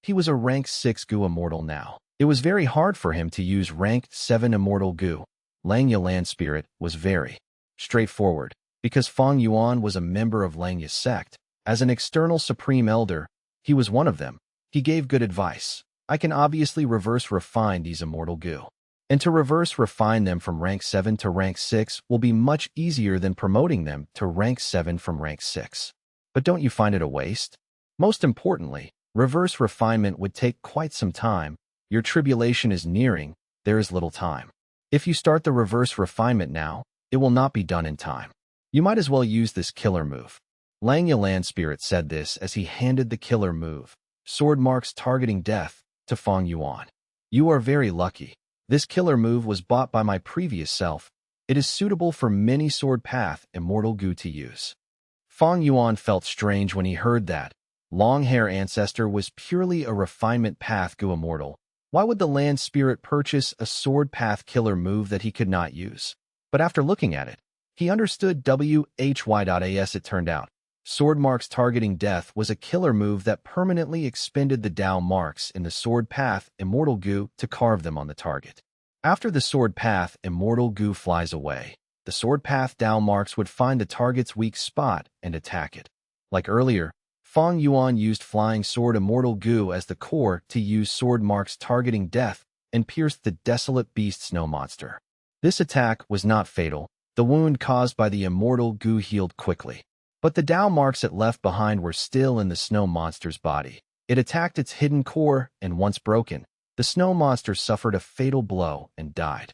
Speaker 1: He was a rank 6 goo immortal now. It was very hard for him to use ranked 7 immortal goo. Langya land spirit was very straightforward because Fang Yuan was a member of Langya's sect. As an external supreme elder, he was one of them. He gave good advice. I can obviously reverse refine these immortal goo. And to reverse refine them from rank 7 to rank 6 will be much easier than promoting them to rank 7 from rank 6. But don't you find it a waste? Most importantly, reverse refinement would take quite some time. Your tribulation is nearing. There is little time. If you start the reverse refinement now, it will not be done in time. You might as well use this killer move. Langya land spirit said this as he handed the killer move, sword marks targeting death, to Fang Yuan. You are very lucky. This killer move was bought by my previous self. It is suitable for many sword path immortal goo to use. Fang Yuan felt strange when he heard that. Long hair ancestor was purely a refinement path goo immortal. Why would the land spirit purchase a sword path killer move that he could not use? But after looking at it, he understood why.as it turned out. Sword marks targeting death was a killer move that permanently expended the Dao marks in the sword path immortal goo to carve them on the target. After the sword path immortal goo flies away, the sword path Dao marks would find the target's weak spot and attack it. Like earlier, Fang Yuan used flying sword immortal goo as the core to use sword marks targeting death and pierced the desolate beast snow monster. This attack was not fatal. The wound caused by the immortal goo healed quickly. But the Dao marks it left behind were still in the snow monster's body. It attacked its hidden core, and once broken, the snow monster suffered a fatal blow and died.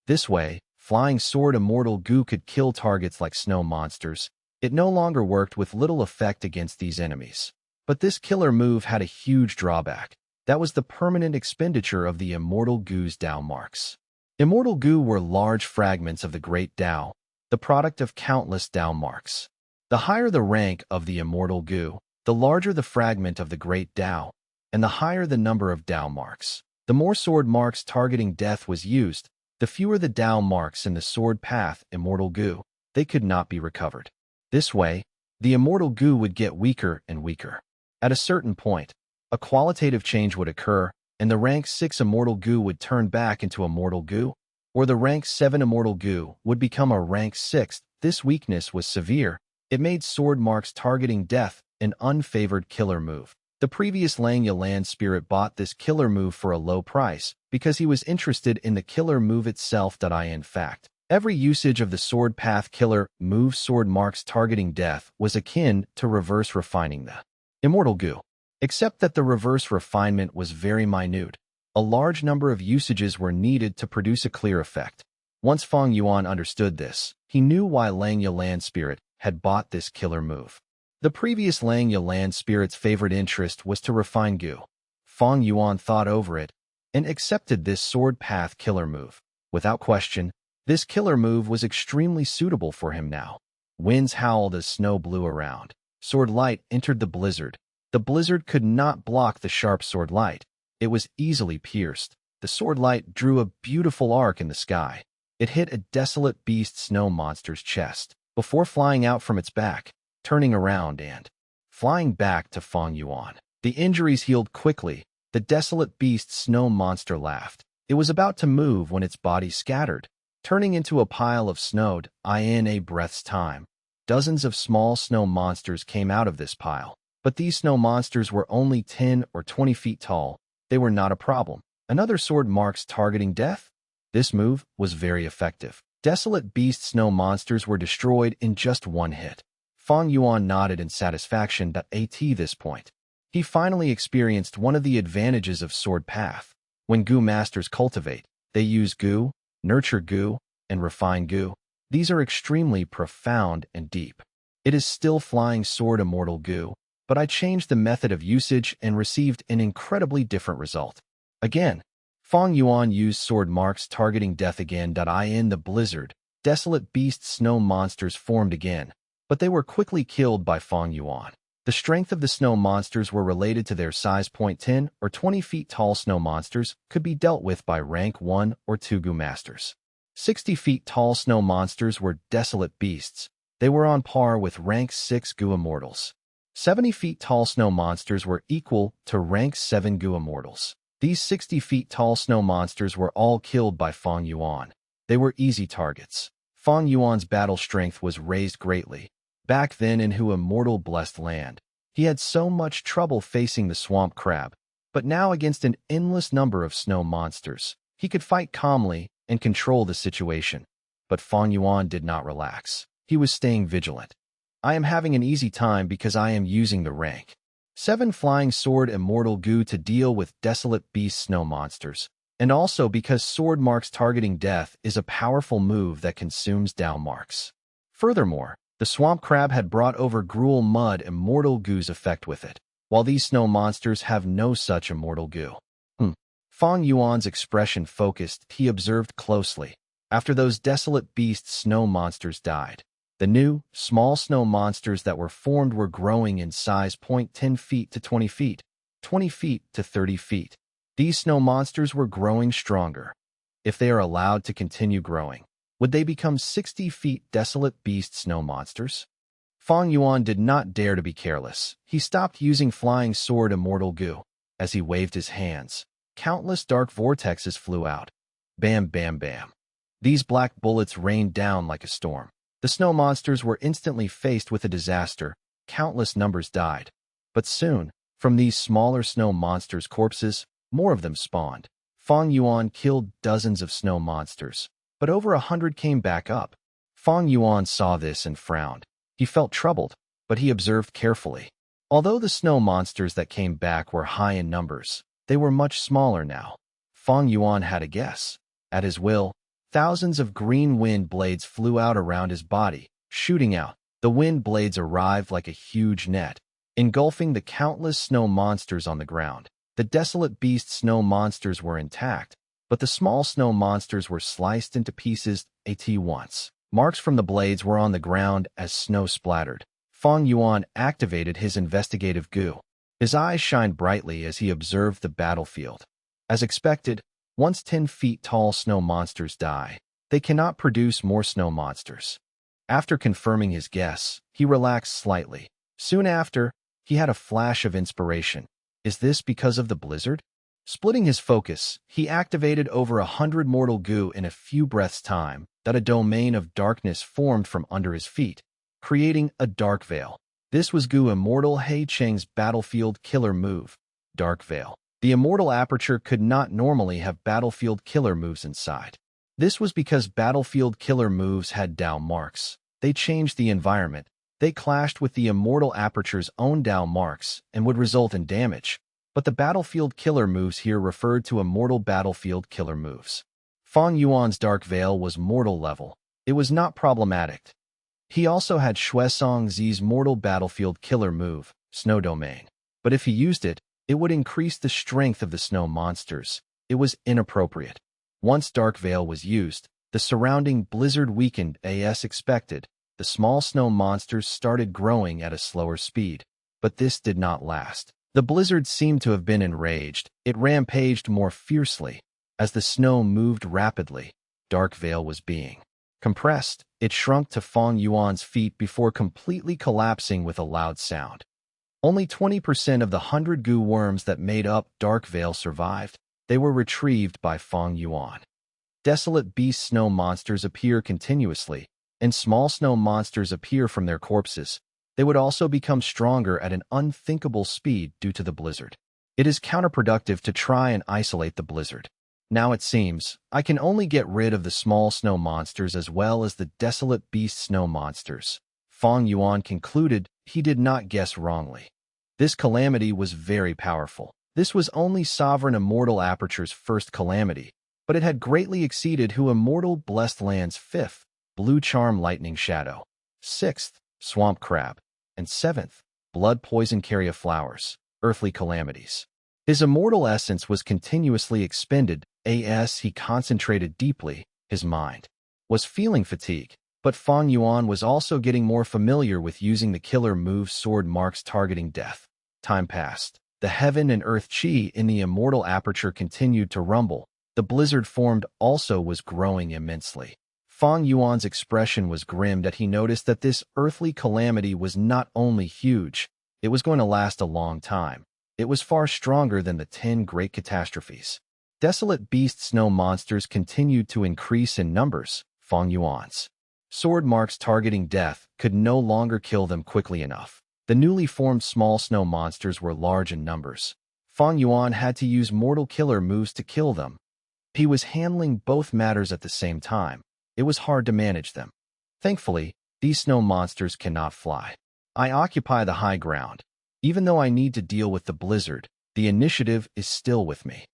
Speaker 1: This way, flying sword immortal goo could kill targets like snow monsters. It no longer worked with little effect against these enemies. But this killer move had a huge drawback. That was the permanent expenditure of the immortal goo's Dao marks. Immortal goo were large fragments of the great Dao, the product of countless Dao marks. The higher the rank of the immortal goo, the larger the fragment of the great Dao, and the higher the number of Dao marks. The more sword marks targeting death was used, The fewer the Tao marks in the sword path immortal goo, they could not be recovered. This way, the immortal goo would get weaker and weaker. At a certain point, a qualitative change would occur, and the rank 6 immortal goo would turn back into immortal goo, or the rank 7 immortal goo would become a rank 6. This weakness was severe. It made sword marks targeting death an unfavored killer move. The previous Fang Yuan spirit bought this killer move for a low price because he was interested in the killer move itself. In fact, every usage of the sword path killer move sword marks targeting death was akin to reverse refining the immortal goo, except that the reverse refinement was very minute. A large number of usages were needed to produce a clear effect. Once Fang Yuan understood this, he knew why Fang Yuan spirit had bought this killer move. The previous Fang Yuan spirit's favorite interest was to refine goo. Fang Yuan thought over it and accepted this sword path killer move. Without question, this killer move was extremely suitable for him now. Winds howled as snow blew around. Sword light entered the blizzard. The blizzard could not block the sharp sword light. It was easily pierced. The sword light drew a beautiful arc in the sky. It hit a desolate beast snow monster's chest, before flying out from its back, turning around and flying back to Fang Yuan. The injuries healed quickly. The desolate beast snow monster laughed. It was about to move when its body scattered, turning into a pile of snow in a breath's time. Dozens of small snow monsters came out of this pile, but these snow monsters were only 10 or 20 feet tall. They were not a problem. Another sword marks targeting death? This move was very effective. Desolate beast snow monsters were destroyed in just one hit. Fang Yuan nodded in satisfaction at this point. He finally experienced one of the advantages of sword path. When goo masters cultivate, they use goo, nurture goo, and refine goo. These are extremely profound and deep. It is still flying sword immortal goo, but I changed the method of usage and received an incredibly different result. Again, Fang Yuan used sword marks targeting death again. In the blizzard, desolate beast snow monsters formed again, but they were quickly killed by Fang Yuan. The strength of the snow monsters were related to their size. 10 or 20 feet tall snow monsters could be dealt with by rank 1 or 2 goo masters. 60 feet tall snow monsters were desolate beasts. They were on par with rank 6 goo immortals. 70 feet tall snow monsters were equal to rank 7 goo immortals. These 60 feet tall snow monsters were all killed by Fang Yuan. They were easy targets. Fang Yuan's battle strength was raised greatly. Back then in Hu immortal blessed land, he had so much trouble facing the swamp crab, but now against an endless number of snow monsters, he could fight calmly and control the situation. But Fang Yuan did not relax. He was staying vigilant. I am having an easy time because I am using the rank 7 flying sword immortal goo to deal with desolate beast snow monsters, and also because sword marks targeting death is a powerful move that consumes Tao marks. Furthermore, the swamp crab had brought over gruel mud immortal goo's effect with it, while these snow monsters have no such immortal goo. Fang Yuan's expression focused. He observed closely. After those desolate beast snow monsters died, the new, small snow monsters that were formed were growing in size. 10 feet to 20 feet, 20 feet to 30 feet. These snow monsters were growing stronger. If they are allowed to continue growing, would they become 60 feet desolate beast snow monsters? Fang Yuan did not dare to be careless. He stopped using flying sword immortal goo. As he waved his hands, countless dark vortexes flew out. Bam, bam, bam. These black bullets rained down like a storm. The snow monsters were instantly faced with a disaster. Countless numbers died. But soon, from these smaller snow monsters' corpses, more of them spawned. Fang Yuan killed dozens of snow monsters, but over 100 came back up. Fang Yuan saw this and frowned. He felt troubled, but he observed carefully. Although the snow monsters that came back were high in numbers, they were much smaller now. Fang Yuan had a guess. At his will, thousands of green wind blades flew out around his body, shooting out. The wind blades arrived like a huge net, engulfing the countless snow monsters on the ground. The desolate beast snow monsters were intact, but the small snow monsters were sliced into pieces. Once marks from the blades were on the ground as snow splattered. Fang Yuan activated his investigative goo. His eyes shined brightly as he observed the battlefield. As expected, Once 10 feet tall snow monsters die, they cannot produce more snow monsters. After confirming his guess, he relaxed slightly. Soon after, he had a flash of inspiration. Is this because of the blizzard? Splitting his focus, he activated over 100 mortal goo in a few breaths' time that a domain of darkness formed from under his feet, creating a dark veil. This was Gu Immortal Hei Cheng's battlefield killer move, Dark Veil. The Immortal Aperture could not normally have battlefield killer moves inside. This was because battlefield killer moves had Dao marks. They changed the environment. They clashed with the Immortal Aperture's own Dao marks and would result in damage. But the battlefield killer moves here referred to immortal battlefield killer moves. Fang Yuan's Dark Veil was mortal level. It was not problematic. He also had Xuesong Zi's mortal battlefield killer move, Snow Domain. But if he used it, it would increase the strength of the snow monsters. It was inappropriate. Once Dark Veil was used, the surrounding blizzard weakened as expected. The small snow monsters started growing at a slower speed. But this did not last. The blizzard seemed to have been enraged. It rampaged more fiercely. As the snow moved rapidly, Dark Veil was being compressed. It shrunk to Fang Yuan's feet before completely collapsing with a loud sound. Only 20% of the 100 goo worms that made up Dark Veil survived. They were retrieved by Fang Yuan. Desolate beast snow monsters appear continuously, and small snow monsters appear from their corpses. They would also become stronger at an unthinkable speed due to the blizzard. It is counterproductive to try and isolate the blizzard. Now it seems, I can only get rid of the small snow monsters as well as the desolate beast snow monsters. Fang Yuan concluded he did not guess wrongly. This calamity was very powerful. This was only Sovereign Immortal Aperture's first calamity, but it had greatly exceeded Hu Immortal Blessed Land's 5th, Blue Charm Lightning Shadow, 6th, Swamp Crab, and 7th, Blood Poison Carrier Flowers, Earthly Calamities. His immortal essence was continuously expended as he concentrated deeply. His mind was feeling fatigue, but Fang Yuan was also getting more familiar with using the killer move Sword Marks targeting death. Time passed. The heaven and earth chi in the immortal aperture continued to rumble. The blizzard formed also was growing immensely. Fang Yuan's expression was grim that he noticed that this earthly calamity was not only huge, it was going to last a long time. It was far stronger than the 10 great catastrophes. Desolate beast snow monsters continued to increase in numbers. Fang Yuan's sword marks targeting death could no longer kill them quickly enough. The newly formed small snow monsters were large in numbers. Fang Yuan had to use mortal killer moves to kill them. He was handling both matters at the same time. It was hard to manage them. Thankfully, these snow monsters cannot fly. I occupy the high ground. Even though I need to deal with the blizzard, the initiative is still with me.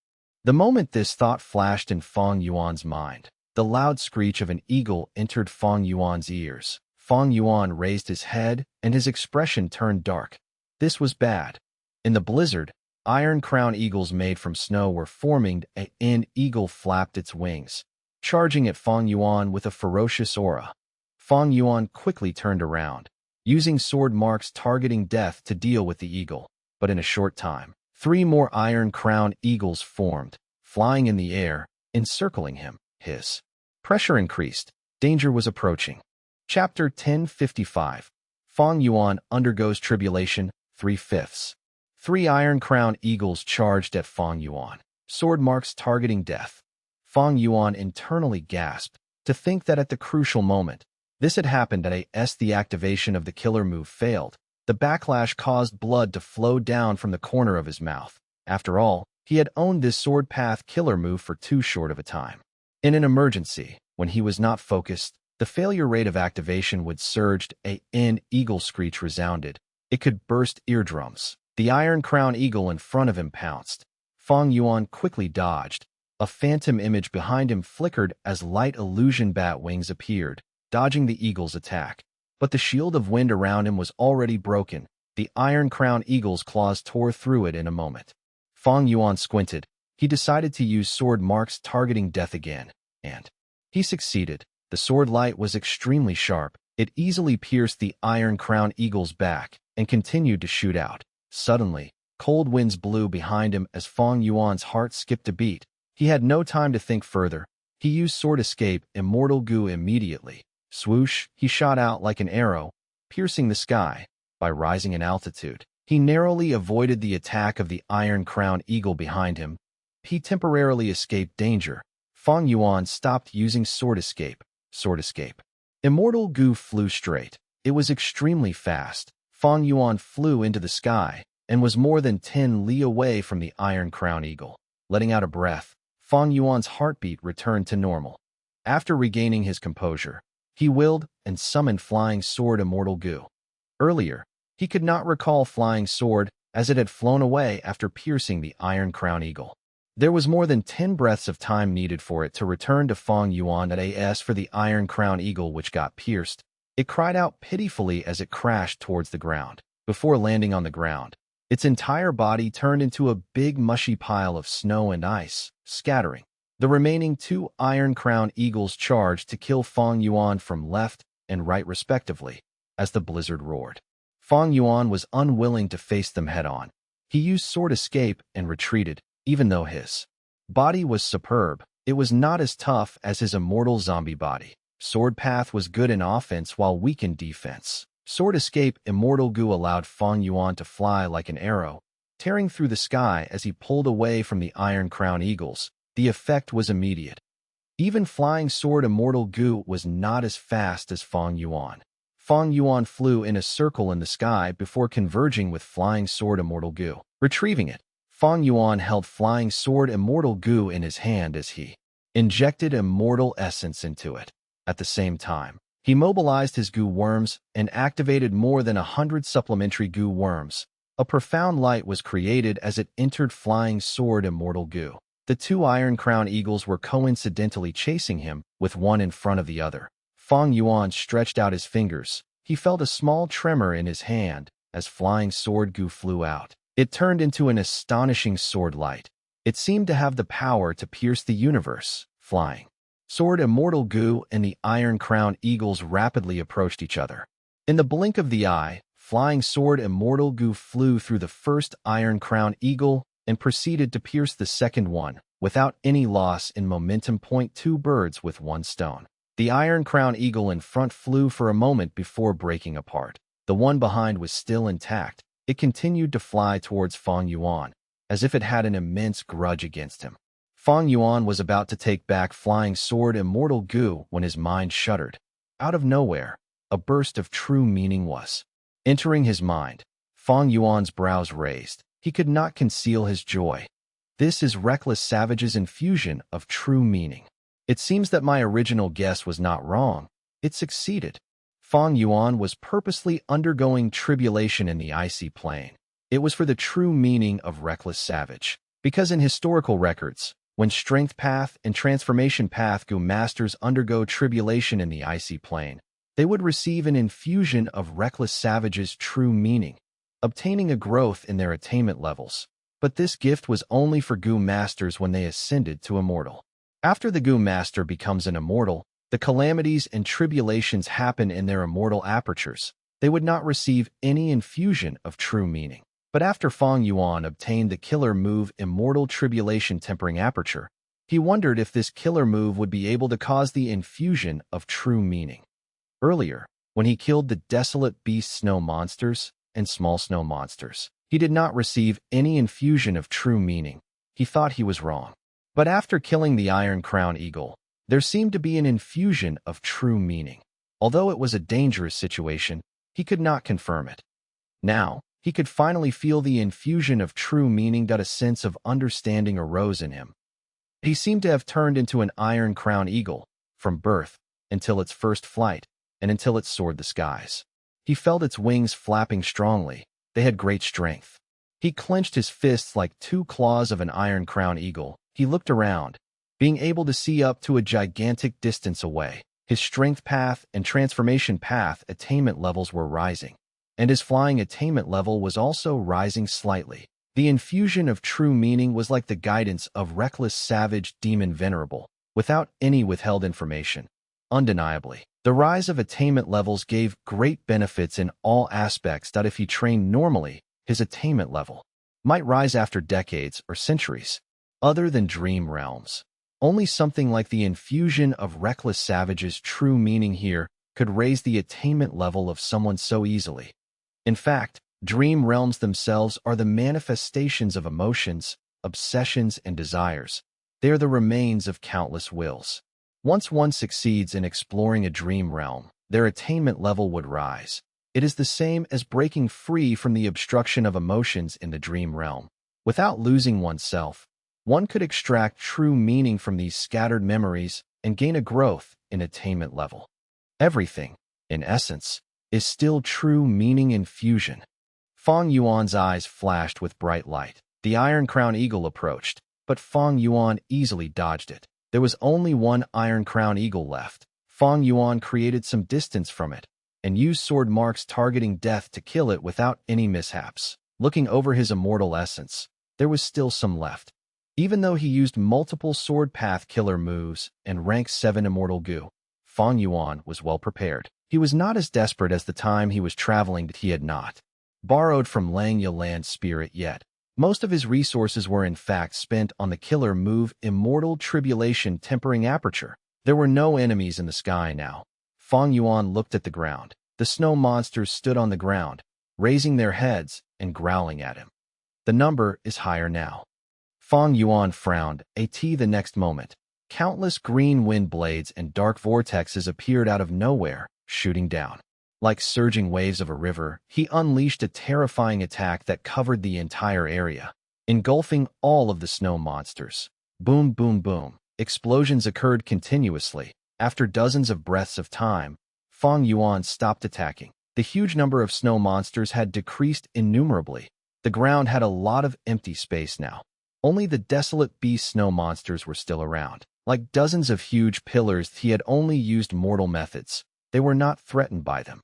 Speaker 1: The moment this thought flashed in Fang Yuan's mind, the loud screech of an eagle entered Fang Yuan's ears. Fang Yuan raised his head, and his expression turned dark. This was bad. In the blizzard, iron crown eagles made from snow were forming. An eagle flapped its wings, charging at Fang Yuan with a ferocious aura. Fang Yuan quickly turned around, using sword marks targeting death to deal with the eagle. But in a short time, 3 more iron crown eagles formed, flying in the air, encircling him. His pressure increased. Danger was approaching. Chapter 1055. Fang Yuan undergoes tribulation, 3/5. 3 iron crown eagles charged at Fang Yuan, sword marks targeting death. Fang Yuan internally gasped to think that at the crucial moment, this had happened as the activation of the killer move failed. The backlash caused blood to flow down from the corner of his mouth. After all, he had owned this sword path killer move for too short of a time. In an emergency, when he was not focused, the failure rate of activation would surge. An eagle screech resounded. It could burst eardrums. The iron crown eagle in front of him pounced. Fang Yuan quickly dodged. A phantom image behind him flickered as light illusion bat wings appeared, dodging the eagle's attack. But the shield of wind around him was already broken. The iron crown eagle's claws tore through it in a moment. Fang Yuan squinted. He decided to use sword marks targeting death again, and he succeeded. The sword light was extremely sharp. It easily pierced the iron crown eagle's back and continued to shoot out. Suddenly, cold winds blew behind him as Fang Yuan's heart skipped a beat. He had no time to think further. He used sword escape, immortal goo immediately. Swoosh, he shot out like an arrow, piercing the sky. By rising in altitude, he narrowly avoided the attack of the iron-crowned eagle behind him. He temporarily escaped danger. Fang Yuan stopped using sword escape. Sword escape. Immortal goo flew straight. It was extremely fast. Fang Yuan flew into the sky and was more than 10 li away from the iron-crowned eagle. Letting out a breath, Fang Yuan's heartbeat returned to normal. After regaining his composure, he willed and summoned Flying Sword Immortal Goo. Earlier, he could not recall Flying Sword as it had flown away after piercing the iron-crowned eagle. There was more than 10 breaths of time needed for it to return to Fang Yuan. As for the iron-crowned eagle which got pierced, it cried out pitifully as it crashed towards the ground. Before landing on the ground, its entire body turned into a big mushy pile of snow and ice, scattering. The remaining 2 iron-crowned eagles charged to kill Fang Yuan from left and right respectively, as the blizzard roared. Fang Yuan was unwilling to face them head-on. He used sword escape and retreated. Even though his body was superb, it was not as tough as his immortal zombie body. Sword path was good in offense while weak in defense. Sword escape immortal goo allowed Fang Yuan to fly like an arrow, tearing through the sky as he pulled away from the iron-crowned eagles. The effect was immediate. Even Flying Sword Immortal Goo was not as fast as Fang Yuan. Fang Yuan flew in a circle in the sky before converging with Flying Sword Immortal Goo. Retrieving it, Fang Yuan held Flying Sword Immortal Goo in his hand as he injected immortal essence into it. At the same time, he mobilized his goo worms and activated more than 100 supplementary goo worms. A profound light was created as it entered Flying Sword Immortal Goo. The 2 iron-crowned eagles were coincidentally chasing him, with one in front of the other. Fang Yuan stretched out his fingers. He felt a small tremor in his hand as Flying Sword Goo flew out. It turned into an astonishing sword light. It seemed to have the power to pierce the universe. Flying Sword Immortal Goo and the iron-crowned eagles rapidly approached each other. In the blink of the eye, Flying Sword Immortal Goo flew through the first iron-crowned eagle and proceeded to pierce the second one, without any loss in momentum. 2 birds with 1 stone. The iron-crowned eagle in front flew for a moment before breaking apart. The one behind was still intact. It continued to fly towards Fang Yuan, as if it had an immense grudge against him. Fang Yuan was about to take back Flying Sword Immortal Goo when his mind shuddered. Out of nowhere, a burst of true meaning was entering his mind. Fang Yuan's brows raised. He could not conceal his joy. This is Reckless Savage's infusion of true meaning. It seems that my original guess was not wrong. It succeeded. Fang Yuan was purposely undergoing tribulation in the icy plane. It was for the true meaning of Reckless Savage. Because in historical records, when Strength Path and Transformation Path Goo Masters undergo tribulation in the icy plane, they would receive an infusion of Reckless Savage's true meaning, obtaining a growth in their attainment levels. But this gift was only for Goo Masters when they ascended to Immortal. After the Goo Master becomes an Immortal, the calamities and tribulations happen in their immortal apertures. They would not receive any infusion of true meaning. But after Fang Yuan obtained the killer move Immortal Tribulation Tempering Aperture, he wondered if this killer move would be able to cause the infusion of true meaning. Earlier, when he killed the Desolate Beast Snow Monsters and Small Snow Monsters, he did not receive any infusion of true meaning. He thought he was wrong. But after killing the Iron-Crowned Eagle, there seemed to be an infusion of true meaning. Although it was a dangerous situation, he could not confirm it. Now, he could finally feel the infusion of true meaning. A sense of understanding arose in him. He seemed to have turned into an iron-crowned eagle, from birth, until its first flight, and until it soared the skies. He felt its wings flapping strongly. They had great strength. He clenched his fists like 2 claws of an iron-crowned eagle. He looked around, being able to see up to a gigantic distance away. His Strength Path and Transformation Path attainment levels were rising, and his flying attainment level was also rising slightly. The infusion of true meaning was like the guidance of Reckless Savage Demon Venerable, without any withheld information. Undeniably, the rise of attainment levels gave great benefits in all aspects. If he trained normally, his attainment level might rise after decades or centuries. other than dream realms. Only something like the infusion of reckless savage's true meaning here could raise the attainment level of someone so easily. In fact, dream realms themselves are the manifestations of emotions, obsessions, and desires. They are the remains of countless wills. Once one succeeds in exploring a dream realm, their attainment level would rise. It is the same as breaking free from the obstruction of emotions in the dream realm. Without losing oneself, one could extract true meaning from these scattered memories and gain a growth in attainment level. Everything, in essence, is still true meaning infusion. Fang Yuan's eyes flashed with bright light. The Iron Crown Eagle approached, but Fang Yuan easily dodged it. There was only one Iron Crown Eagle left. Fang Yuan created some distance from it and used sword marks targeting death to kill it without any mishaps. Looking over his immortal essence, there was still some left. Even though he used multiple sword path killer moves and rank 7 immortal goo, Fang Yuan was well prepared. He was not as desperate as the time he was traveling that he had not borrowed from Langya land spirit yet. Most of his resources were in fact spent on the killer move Immortal Tribulation Tempering Aperture. There were no enemies in the sky now. Fang Yuan looked at the ground. The snow monsters stood on the ground, raising their heads and growling at him. The number is higher now. Fang Yuan frowned. The next moment, countless green wind blades and dark vortexes appeared out of nowhere, shooting down. Like surging waves of a river, he unleashed a terrifying attack that covered the entire area, engulfing all of the snow monsters. Boom, boom, boom. Explosions occurred continuously. After dozens of breaths of time, Fang Yuan stopped attacking. The huge number of snow monsters had decreased innumerably. The ground had a lot of empty space now. Only the desolate beast snow monsters were still around. Like dozens of huge pillars, he had only used mortal methods. They were not threatened by them.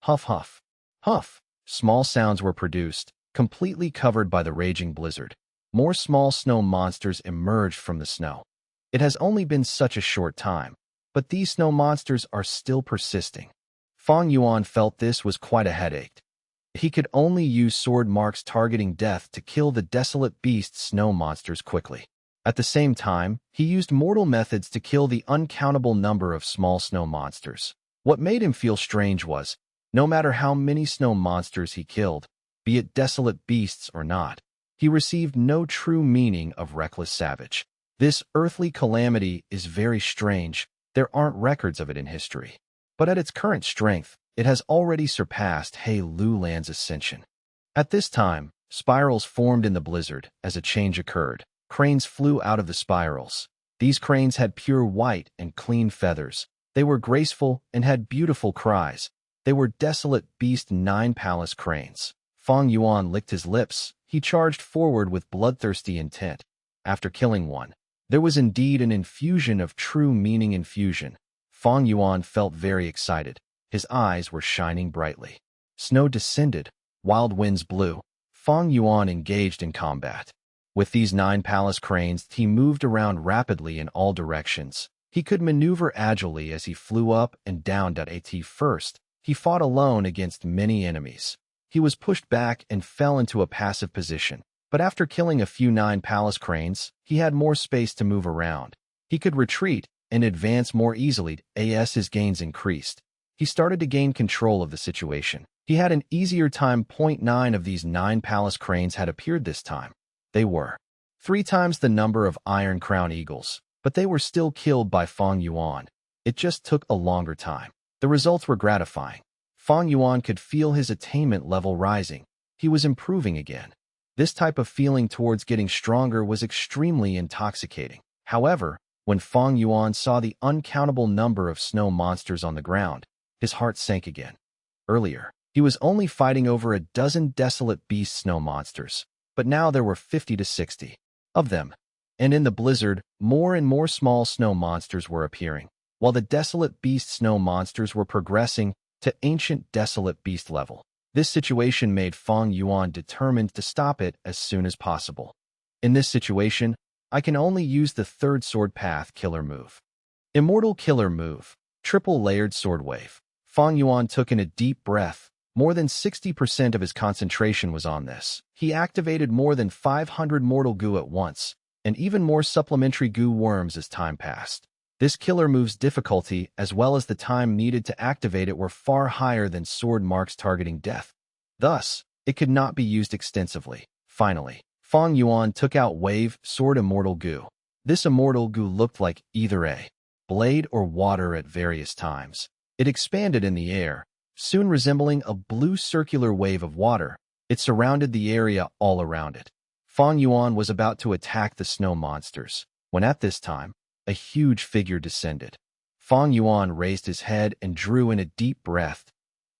Speaker 1: Huff, huff, huff. Small sounds were produced, completely covered by the raging blizzard. More small snow monsters emerged from the snow. It has only been such a short time, but these snow monsters are still persisting. Fang Yuan felt this was quite a headache. He could only use sword marks targeting death to kill the desolate beast snow monsters quickly. At the same time, he used mortal methods to kill the uncountable number of small snow monsters. What made him feel strange was, no matter how many snow monsters he killed, be it desolate beasts or not, he received no true meaning of reckless savage. This earthly calamity is very strange. There aren't records of it in history. But at its current strength, it has already surpassed He Lu Land's ascension. At this time, spirals formed in the blizzard as a change occurred. Cranes flew out of the spirals. These cranes had pure white and clean feathers. They were graceful and had beautiful cries. They were desolate beast 9 palace cranes. Fang Yuan licked his lips. He charged forward with bloodthirsty intent. After killing one, there was indeed an infusion of true meaning infusion. Fang Yuan felt very excited. His eyes were shining brightly. Snow descended. Wild winds blew. Fang Yuan engaged in combat. With these 9 palace cranes, he moved around rapidly in all directions. He could maneuver agilely as he flew up and down. At first, he fought alone against many enemies. He was pushed back and fell into a passive position. But after killing a few 9 palace cranes, he had more space to move around. He could retreat and advance more easily as his gains increased. He started to gain control of the situation. He had an easier time. 9 of these 9 palace cranes had appeared this time. They were 3 times the number of Iron Crown Eagles, but they were still killed by Fang Yuan. It just took a longer time. The results were gratifying. Fang Yuan could feel his attainment level rising. He was improving again. This type of feeling towards getting stronger was extremely intoxicating. However, when Fang Yuan saw the uncountable number of snow monsters on the ground, his heart sank again. Earlier, he was only fighting over a dozen desolate beast snow monsters, but now there were 50 to 60 of them. And in the blizzard, more and more small snow monsters were appearing, while the desolate beast snow monsters were progressing to ancient desolate beast level. This situation made Fang Yuan determined to stop it as soon as possible. In this situation, I can only use the 3rd sword path killer move. Immortal killer move, triple layered sword wave. Fang Yuan took in a deep breath. More than 60% of his concentration was on this. He activated more than 500 mortal goo at once. and even more supplementary goo worms as time passed. This killer move's difficulty, as well as the time needed to activate it, were far higher than sword marks targeting death. Thus, it could not be used extensively. Finally, Fang Yuan took out Wave Sword Immortal Goo. This immortal goo looked like either a blade or water at various times. It expanded in the air, soon resembling a blue circular wave of water. It surrounded the area all around it. Fang Yuan was about to attack the snow monsters, when at this time, a huge figure descended. Fang Yuan raised his head and drew in a deep breath.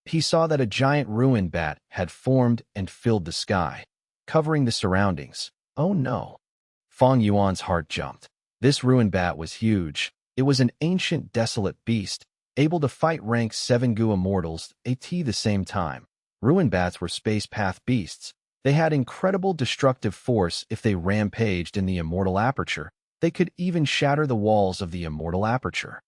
Speaker 1: He saw that a giant ruin bat had formed and filled the sky, covering the surroundings. Oh no! Fang Yuan's heart jumped. This ruin bat was huge. It was an ancient, desolate beast, able to fight rank 7 goo immortals at the same time. Ruin bats were space path beasts. They had incredible destructive force if they rampaged in the immortal aperture. They could even shatter the walls of the immortal aperture.